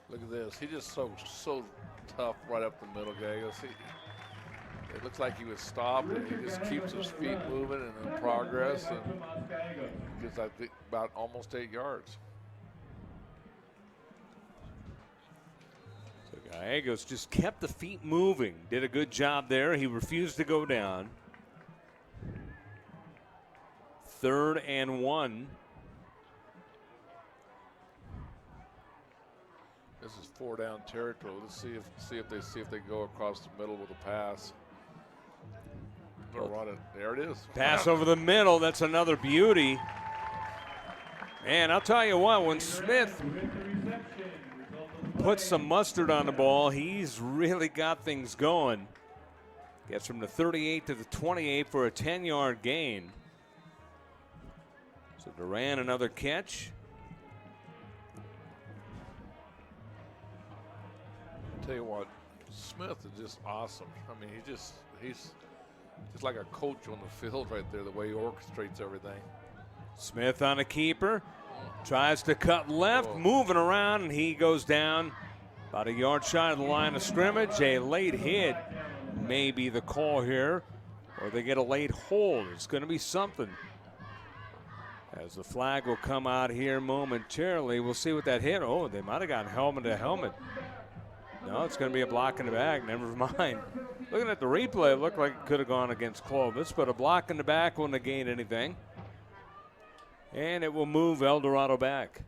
Look at this. He just so tough right up the middle, guys. It looks like he was stopped, and he just keeps his feet moving and in progress, and gets, I think, about almost 8 yards. So Gallegos just kept the feet moving. Did a good job there. He refused to go down. 3rd and 1. This is 4-down territory. Let's see if they go across the middle with a pass. Run it. There it is. Pass over the middle. That's another beauty. And I'll tell you what, when Smith puts some mustard on the ball, he's really got things going. Gets from the 38 to the 28 for a 10-yard gain. So Duran another catch. Tell you what, Smith is just awesome. I mean, he's just like a coach on the field right there, the way he orchestrates everything. Smith on a keeper, tries to cut left, moving around, and he goes down about a yard shy of the line of scrimmage. A late hit may be the call here, or they get a late hold. It's going to be something. As the flag will come out here momentarily. We'll see what that hit. Oh, they might have gotten helmet to helmet. No, it's going to be a block in the back. Never mind. Looking at the replay, it looked like it could have gone against Clovis, but a block in the back won't negate anything. And it will move El Dorado back.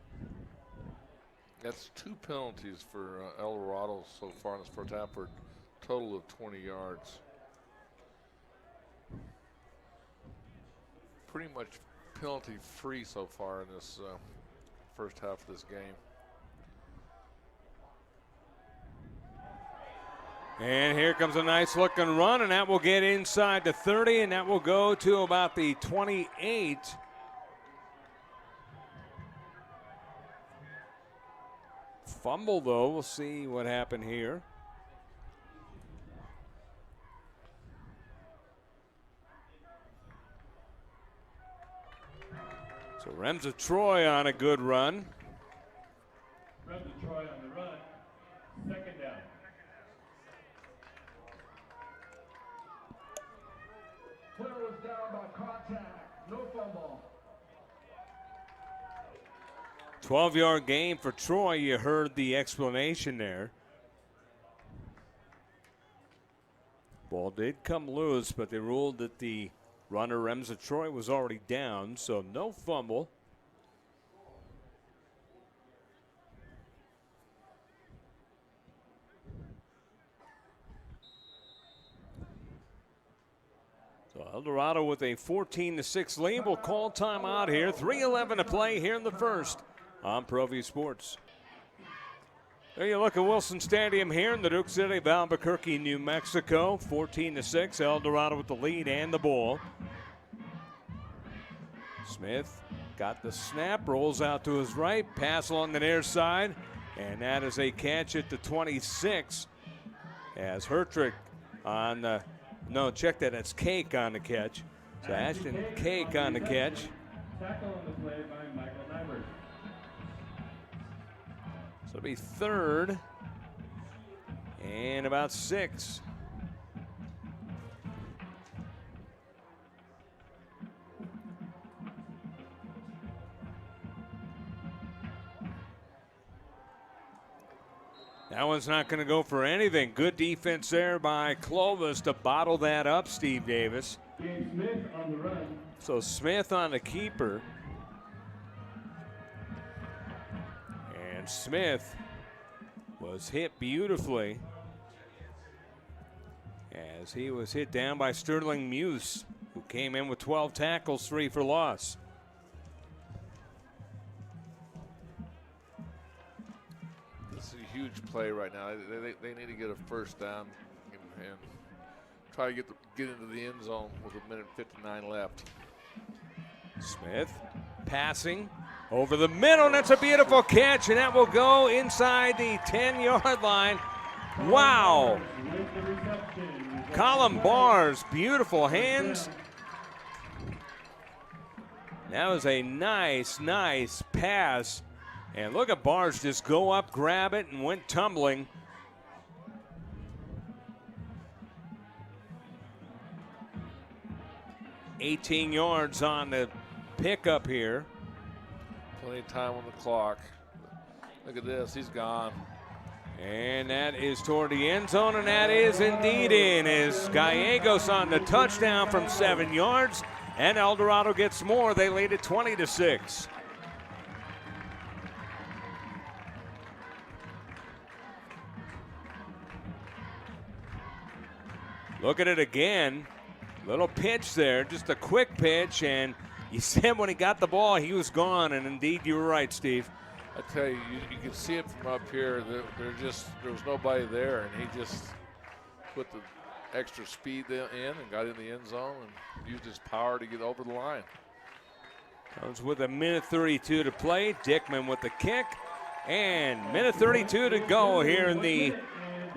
That's 2 penalties for El Dorado so far in this first half for a total of 20 yards. Pretty much penalty free so far in this first half of this game. And here comes a nice looking run, and that will get inside the 30, and that will go to about the 28. Fumble, though. We'll see what happened here. So Remsa Troy on a good run. Remsa Troy on the run. Second down. Player was down by contact. No fumble. 12-yard gain for Troy. You heard the explanation there. Ball did come loose, but they ruled that the runner, Remsa Troy, was already down, so no fumble. So El Dorado with a 14-6 lead will call timeout here. 3:11 to play here in the first on ProView Sports. There you look at Wilson Stadium here in the Duke City of Albuquerque, New Mexico. 14-6, El Dorado with the lead and the ball. Smith got the snap, rolls out to his right, pass along the near side, and that is a catch at the 26 as Hertrick on the, no, check that, it's Cake on the catch. So Ashton Cake on the catch. Tackle on the play by Michael Nybert. So it'll be third and about 6. That one's not going to go for anything. Good defense there by Clovis to bottle that up, Steve Davis. James Smith on the run. So Smith on the keeper. And Smith was hit beautifully as he was hit down by Sterling Muse, who came in with 12 tackles, 3 for loss. This is a huge play right now. They need to get a first down and try to get into the end zone with 1:59 left. Smith passing over the middle, and that's a beautiful catch, and that will go inside the 10-yard line. Wow. Colin Bars, beautiful hands. That was a nice pass. And look at Bars just go up, grab it, and went tumbling. $18 yards on the pickup here. Plenty of time on the clock. Look at this, he's gone. And that is toward the end zone, and that is indeed in as Gallegos on the touchdown from 7 yards, and El Dorado gets more. They lead it 20-6. Look at it again. Little pitch there, just a quick pitch, and you said when he got the ball, he was gone, and indeed you were right, Steve. I tell you, you can see it from up here. There was nobody there, and he just put the extra speed in and got in the end zone and used his power to get over the line. Comes with 1:32 to play. Dickman with the kick, and 1:32 to go here in the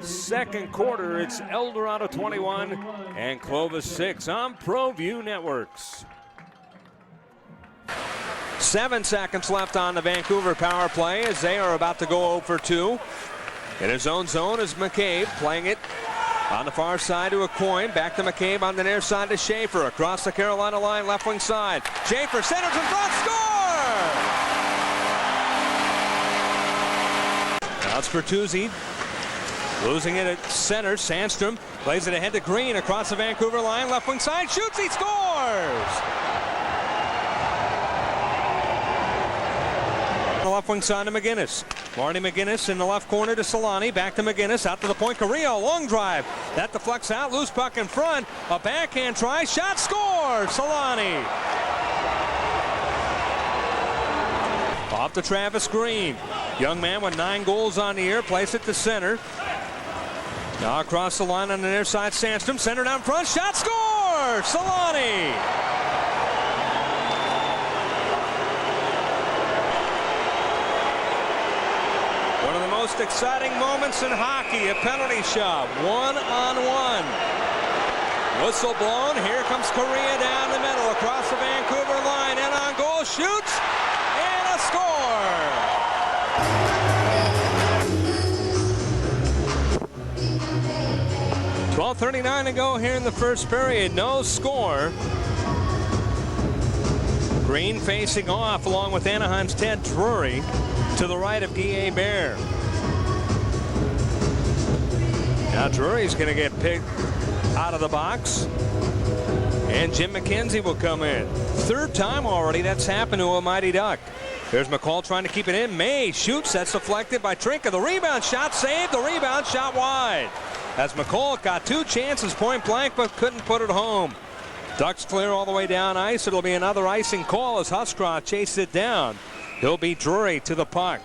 second quarter. It's El Dorado 21 and Clovis 6 on ProView Networks. 7 seconds left on the Vancouver power play as they are about to go 0 for 2. In his own zone is McCabe playing it on the far side to a coin. Back to McCabe on the near side to Schaefer. Across the Carolina line, left wing side. Schaefer centers in front, score! Now it's Bertuzzi. Losing it at center. Sandstrom plays it ahead to Green across the Vancouver line. Left wing side, shoots, he scores! the left wing side to McGinnis. Marty McGinnis in the left corner to Solani. Back to McGinnis. Out to the point. Carrillo. Long drive. That deflects out. Loose puck in front. A backhand try. Shot. Score. Solani. Off to Travis Green. Young man with 9 goals on the year. Plays it to center. Now across the line on the near side. Sandstrom. Center down front. Shot. Score. Solani. One of the most exciting moments in hockey, a penalty shot, 1-on-1. Whistle blown, here comes Correa down the middle, across the Vancouver line, and on goal, shoots, and a score! .12:39 to go here in the first period, no score. Green facing off along with Anaheim's Ted Drury to the right of D.A. Bear. Now Drury's going to get picked out of the box, and Jim McKenzie will come in. Third time already that's happened to a Mighty Duck. There's McCall trying to keep it in. May shoots. That's deflected by Trinka. The rebound shot saved. The rebound shot wide. As McCall got 2 chances point blank but couldn't put it home. Ducks clear all the way down ice. It'll be another icing call as Huskroft chases it down. He'll beat Drury to the puck.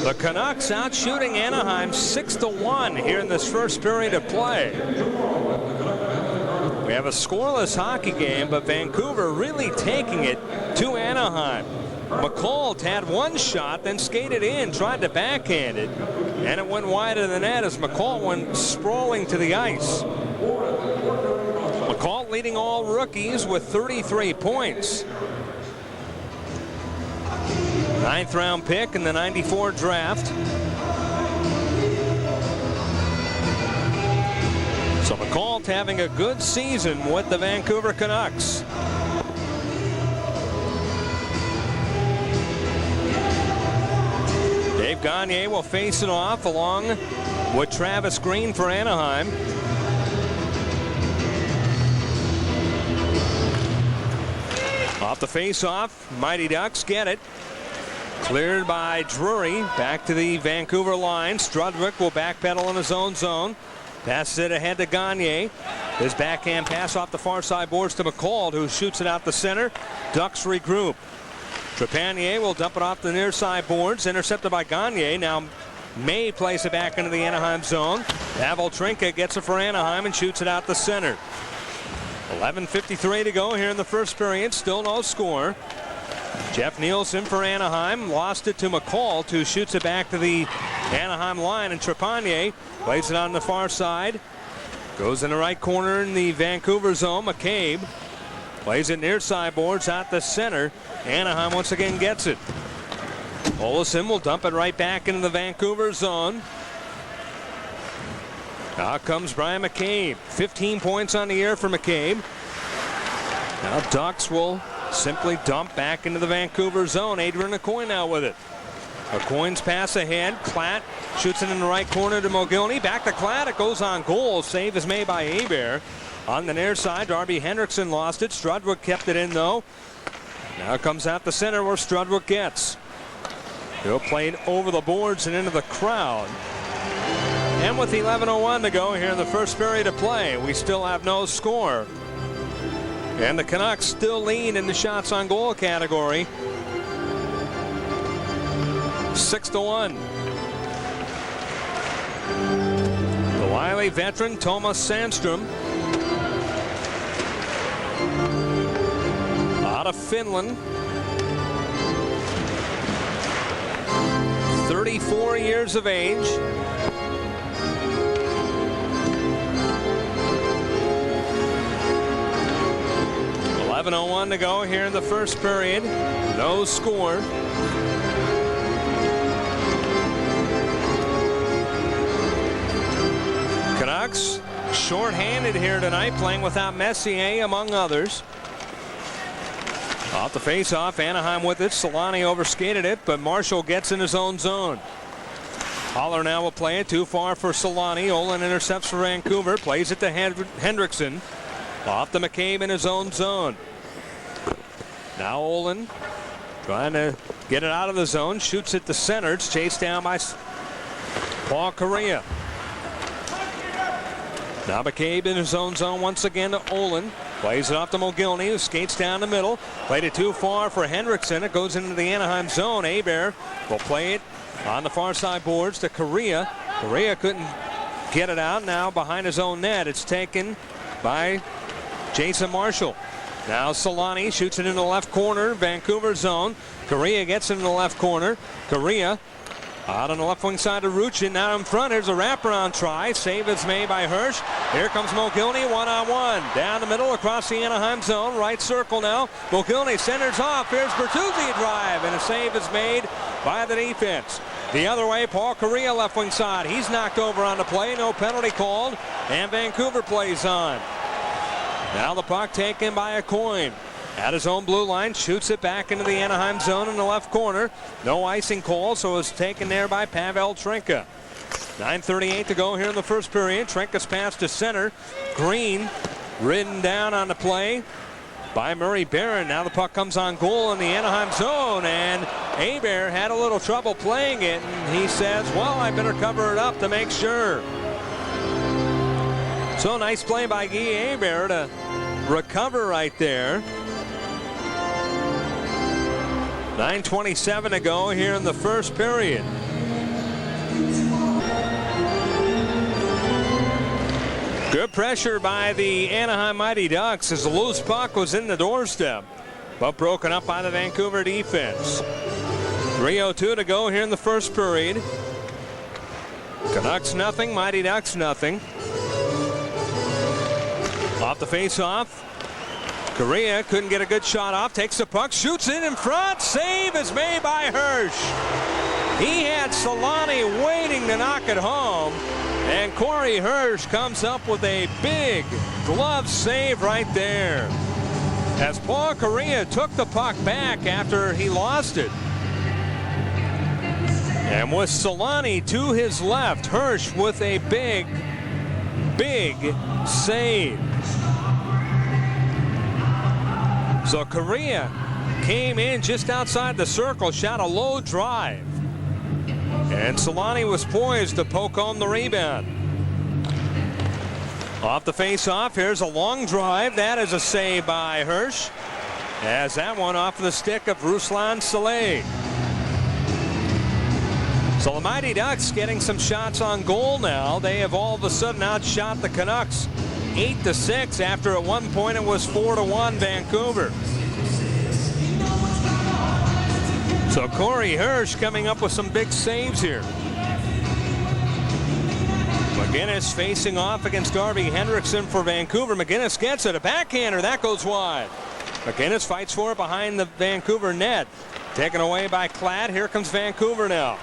The Canucks out shooting Anaheim 6-1 here in this first period of play. We have a scoreless hockey game, but Vancouver really taking it to Anaheim. McCall had 1 shot, then skated in, tried to backhand it, and it went wide of the net as McCall went sprawling to the ice. McCall leading all rookies with 33 points. 9th round pick in the '94 draft. So McCall having a good season with the Vancouver Canucks. Dave Gagne will face it off along with Travis Green for Anaheim. Off the face-off, Mighty Ducks get it. Cleared by Drury. Back to the Vancouver line. Strudwick will backpedal in his own zone. Passes it ahead to Gagne. His backhand pass off the far side boards to McCall, who shoots it out the center. Ducks regroup. Trepanier will dump it off the near side boards. Intercepted by Gagne. Now May plays it back into the Anaheim zone. Pavel Trinka gets it for Anaheim and shoots it out the center. 11:53 to go here in the first period. Still no score. Jeff Nielsen for Anaheim. Lost it to McCall, who shoots it back to the Anaheim line. And Trepanier plays it on the far side. Goes in the right corner in the Vancouver zone. McCabe plays it near side boards out the center. Anaheim once again gets it. Olesen will dump it right back into the Vancouver zone. Out comes Brian McCabe. 15 points on the year for McCabe. Now Ducks will simply dump back into the Vancouver zone. Adrian Aucoin now with it. Aucoin's pass ahead. Klatt shoots it in the right corner to Mogilny. Back to Klatt. It goes on goal. Save is made by Hebert. On the near side, Darby Hendrickson lost it. Strudwick kept it in though. Now it comes out the center where Strudwick gets. He'll play it over the boards and into the crowd. And with 11:01 to go here in the first period of play, we still have no score. And the Canucks still lead in the shots on goal category. 6-1. The wily veteran Thomas Sandstrom out of Finland. 34 years of age. .11:01 to go here in the first period. No score. Canucks short-handed here tonight, playing without Messier among others. Off the face-off, Anaheim with it. Solani overskated it, but Marshall gets in his own zone. Holler now will play it too far for Solani. Olin intercepts for Vancouver, plays it to Hendrickson. Off to McCabe in his own zone. Now Olin Trying to get it out of the zone. Shoots it to center. It's chased down by Paul Correa. Now McCabe in his own zone once again to Olin. Plays it off to Mogilny, who skates down the middle. Played it too far for Hendrickson. It goes into the Anaheim zone. Hebert will play it on the far side boards to Correa. Correa couldn't get it out. Now behind his own net. It's taken by Jason Marshall. Now Solani shoots it in the left corner. Vancouver zone. Correa gets it in the left corner. Correa out on the left wing side of Ruchin. Now in front. Here's a wraparound try. Save is made by Hirsch. Here comes Mogilny one-on-one. Down the middle across the Anaheim zone. Right circle now. Mogilny centers off. Here's Bertuzzi drive. And a save is made by the defense. The other way, Paul Correa left wing side. He's knocked over on the play. No penalty called. And Vancouver plays on. Now the puck taken by a coin. At his own blue line, shoots it back into the Anaheim zone in the left corner. No icing call, so it's taken there by Pavel Trinka. 9:38 to go here in the first period. Trinka's pass to center. Green ridden down on the play by Murray Barron. Now the puck comes on goal in the Anaheim zone, and Hebert had a little trouble playing it, and he says, well, I better cover it up to make sure. So nice play by Guy Hebert to recover right there. 9:27 to go here in the first period. Good pressure by the Anaheim Mighty Ducks as the loose puck was in the doorstep, but broken up by the Vancouver defense. 3:02 to go here in the first period. Canucks nothing, Mighty Ducks nothing. Off the face-off. Correa couldn't get a good shot off. Takes the puck, shoots it in front. Save is made by Hirsch. He had Solani waiting to knock it home. And Corey Hirsch comes up with a big glove save right there. As Paul Correa took the puck back after he lost it. And with Solani to his left, Hirsch with a big save. So Correa came in just outside the circle, shot a low drive. And Solani was poised to poke home the rebound. Off the face-off, here's a long drive. That is a save by Hirsch. As that one off the stick of Ruslan Saleh. So the Mighty Ducks getting some shots on goal now. They have all of a sudden outshot the Canucks 8-6 after at one point it was 4-1 Vancouver. So Corey Hirsch coming up with some big saves here. McGinnis facing off against Darby Hendrickson for Vancouver. McGinnis gets it, a backhander, that goes wide. McGinnis fights for it behind the Vancouver net. Taken away by Klatt. Here comes Vancouver now.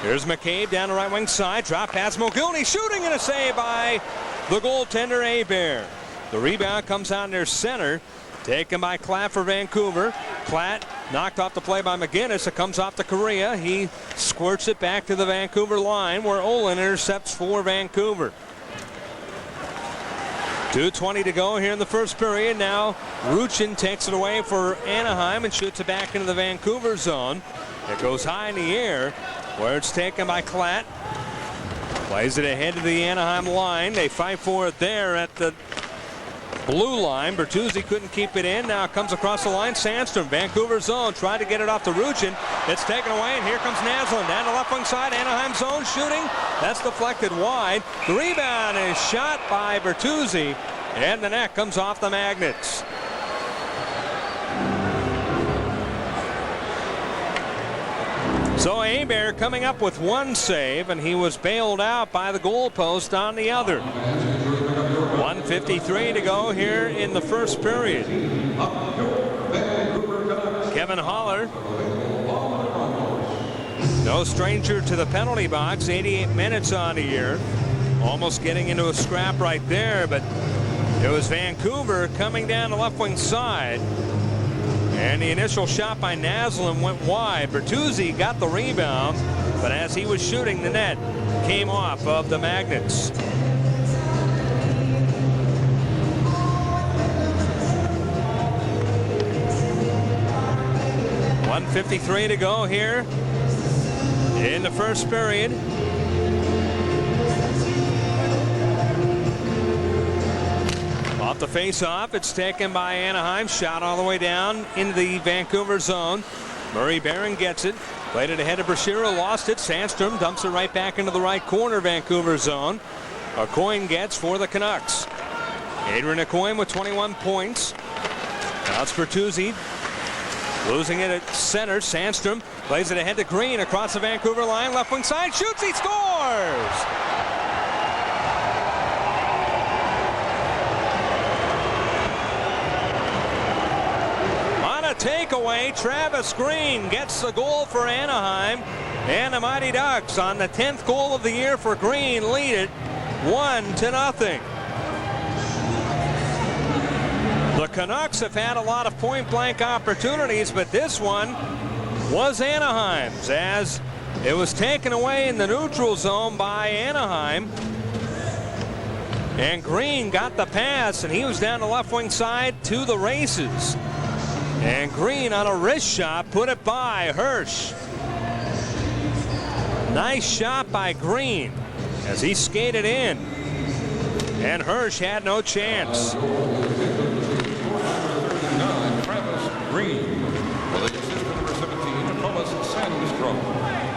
Here's McCabe down the right wing side. Drop pass, Mogilny shooting and a save by the goaltender Hebert. The rebound comes out near center. Taken by Klatt for Vancouver. Klatt knocked off the play by McGinnis. It comes off to Correa. He squirts it back to the Vancouver line where Olin intercepts for Vancouver. 2:20 to go here in the first period. Now Ruchin takes it away for Anaheim and shoots it back into the Vancouver zone. It goes high in the air where it's taken by Klatt. Plays it ahead to the Anaheim line. They fight for it there at the blue line. Bertuzzi couldn't keep it in. Now it comes across the line. Sandstrom, Vancouver zone, tried to get it off to Ruchin. It's taken away, and here comes Naslund down the left wing side. Anaheim zone shooting. That's deflected wide. The rebound is shot by Bertuzzi, and the net comes off the Magnets. So Hebert coming up with one save, and he was bailed out by the goalpost on the other. 1:53 to go here in the first period. Kevin Haller, no stranger to the penalty box, 88 minutes on the year. Almost getting into a scrap right there, but it was Vancouver coming down the left wing side. And the initial shot by Naslund went wide. Bertuzzi got the rebound, but as he was shooting, the net came off of the Magnets. 1:53 to go here in the first period. Off the face-off, it's taken by Anaheim. Shot all the way down into the Vancouver zone. Murray Barron gets it. Played it ahead of Brashiro, lost it. Sandstrom dumps it right back into the right corner, Vancouver zone. Aucoin gets for the Canucks. Adrian Aucoin with 21 points. Now it's Bertuzzi. Losing it at center. Sandstrom plays it ahead to Green across the Vancouver line. Left wing side, shoots, he scores! On a takeaway, Travis Green gets the goal for Anaheim. And the Mighty Ducks, on the 10th goal of the year for Green, lead it 1-0. The Canucks have had a lot of point-blank opportunities, but this one was Anaheim's, as it was taken away in the neutral zone by Anaheim. And Green got the pass, and he was down the left wing side to the races. And Green on a wrist shot put it by Hirsch. Nice shot by Green as he skated in. And Hirsch had no chance. Green, with assistant number 17, Thomas Sandstrom.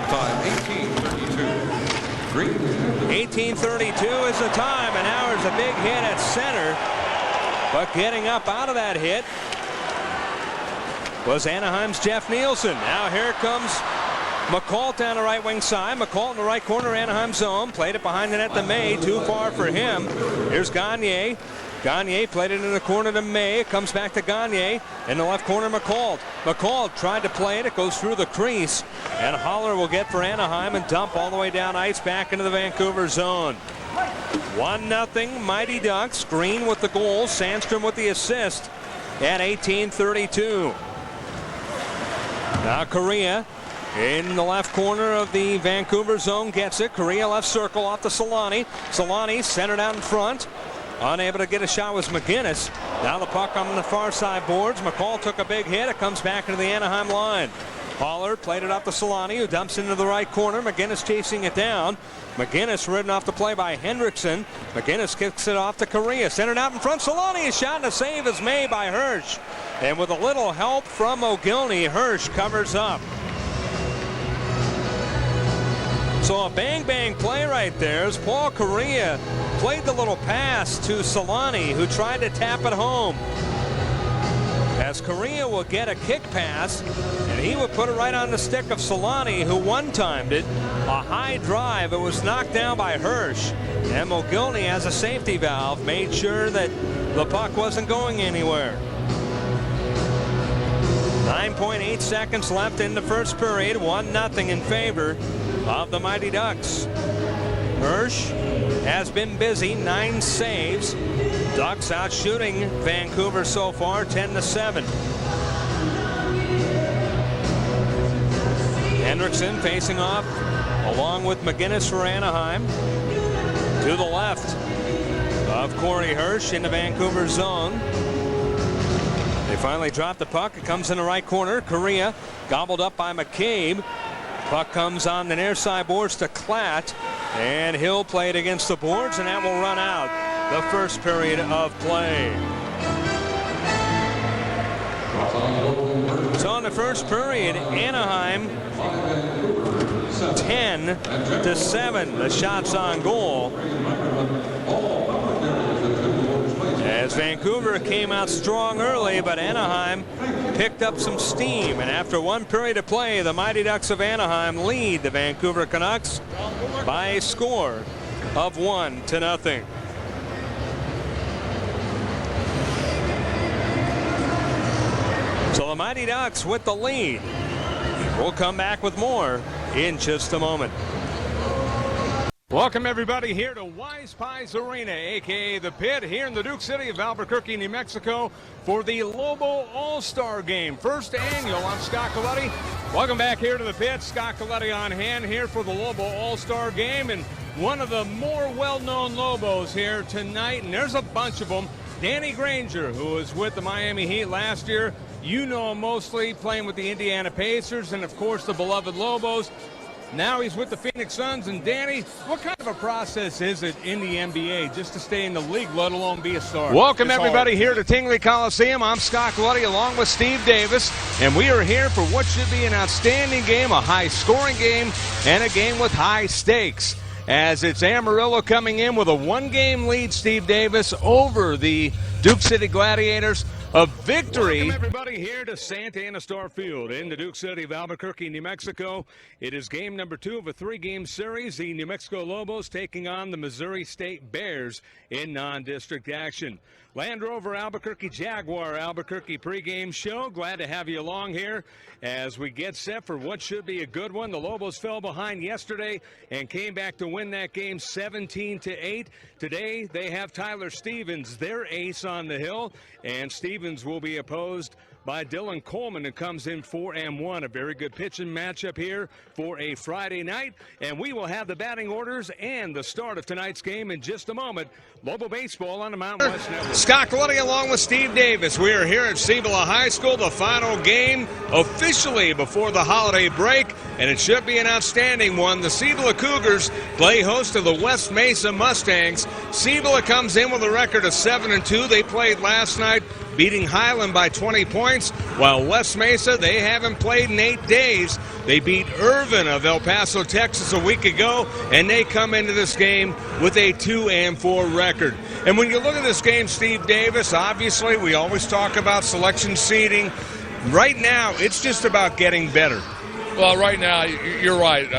Time 18:32. Green. 18:32 is the time, and now there's a big hit at center. But getting up out of that hit was Anaheim's Jeff Nielsen. Now here comes McCall down the right wing side. McCall in the right corner, Anaheim zone. Played it behind the net to May. Too far for him. Here's Gagne. Gagne played it in the corner to May. It comes back to Gagne. In the left corner, McCall. McCall tried to play it. It goes through the crease. And Holler will get for Anaheim and dump all the way down ice back into the Vancouver zone. 1-0 Mighty Ducks. Green with the goal. Sandstrom with the assist at 18:32. Now Correa in the left corner of the Vancouver zone gets it. Correa left circle off to Solani. Solani centered out in front. Unable to get a shot was McGinnis. Now the puck on the far side boards. McCall took a big hit. It comes back into the Anaheim line. Haller played it off to Solani, who dumps into the right corner. McGinnis chasing it down. McGinnis ridden off the play by Hendrickson. McGinnis kicks it off to Correa. Centered out in front. Solani is shot, and a save is made by Hirsch. And with a little help from O'Gilney, Hirsch covers up. So a bang-bang play right there as Paul Correa played the little pass to Solani, who tried to tap it home. As Correa will get a kick pass, and he would put it right on the stick of Solani, who one-timed it. A high drive. It was knocked down by Hirsch. And O'Gilney, as a safety valve, made sure that the puck wasn't going anywhere. 9.8 seconds left in the first period. 1-0 in favor of the Mighty Ducks. Hirsch has been busy, 9 saves. Ducks out shooting Vancouver so far, 10-7. Hendrickson facing off along with McGinnis for Anaheim. To the left of Corey Hirsch in the Vancouver zone. They finally drop the puck. It comes in the right corner. Correa gobbled up by McCabe. Puck comes on the near side boards to Klatt, and Hill played against the boards, and that will run out the first period of play. So in the first period, Anaheim 10-7. The shots on goal. As Vancouver came out strong early, but Anaheim picked up some steam. And after one period of play, the Mighty Ducks of Anaheim lead the Vancouver Canucks by a score of 1-0. So the Mighty Ducks with the lead. We'll come back with more in just a moment. Welcome everybody here to Wise Pies Arena, aka the Pit, here in the Duke City of Albuquerque, New Mexico, for the Lobo All-Star Game. First annual. I'm Scott Galetti. Welcome back here to the Pit. Scott Galetti on hand here for the Lobo All-Star Game, and one of the more well-known Lobos here tonight, and there's a bunch of them. Danny Granger, who was with the Miami Heat last year. You know him mostly playing with the Indiana Pacers and, of course, the beloved Lobos. Now he's with the Phoenix Suns. And, Danny, what kind of a process is it in the NBA just to stay in the league, let alone be a star? Welcome, everybody, here to Tingley Coliseum. I'm Scott Galetti along with Steve Davis, and we are here for what should be an outstanding game, a high-scoring game, and a game with high stakes. As it's Amarillo coming in with a one-game lead, Steve Davis, over the Duke City Gladiators. A victory. Welcome, everybody, here to Santa Ana Star Field in the Duke City of Albuquerque, New Mexico. It is game number 2 of a 3-game series. The New Mexico Lobos taking on the Missouri State Bears in non-district action. Land Rover Albuquerque, Jaguar Albuquerque pregame show. Glad to have you along here as we get set for what should be a good one. The Lobos fell behind yesterday and came back to win that game 17-8. Today they have Tyler Stevens, their ace on the hill, and Stevens will be opposed by Dylan Coleman, who comes in 4-1. A very good pitching matchup here for a Friday night. And we will have the batting orders and the start of tonight's game in just a moment. Lobo Baseball on the Mountain West Network. Scott Galetti along with Steve Davis. We are here at Cibola High School, the final game officially before the holiday break, and it should be an outstanding one. The Cibola Cougars play host to the West Mesa Mustangs. Cibola comes in with a record of 7-2. They played last night, beating Highland by 20 points, while West Mesa, they haven't played in 8 days. They beat Irvin of El Paso, Texas a week ago, and they come into this game with a 2-4 record. And when you look at this game, Steve Davis, obviously we always talk about selection seeding. Right now, it's just about getting better. Well, right now, you're right.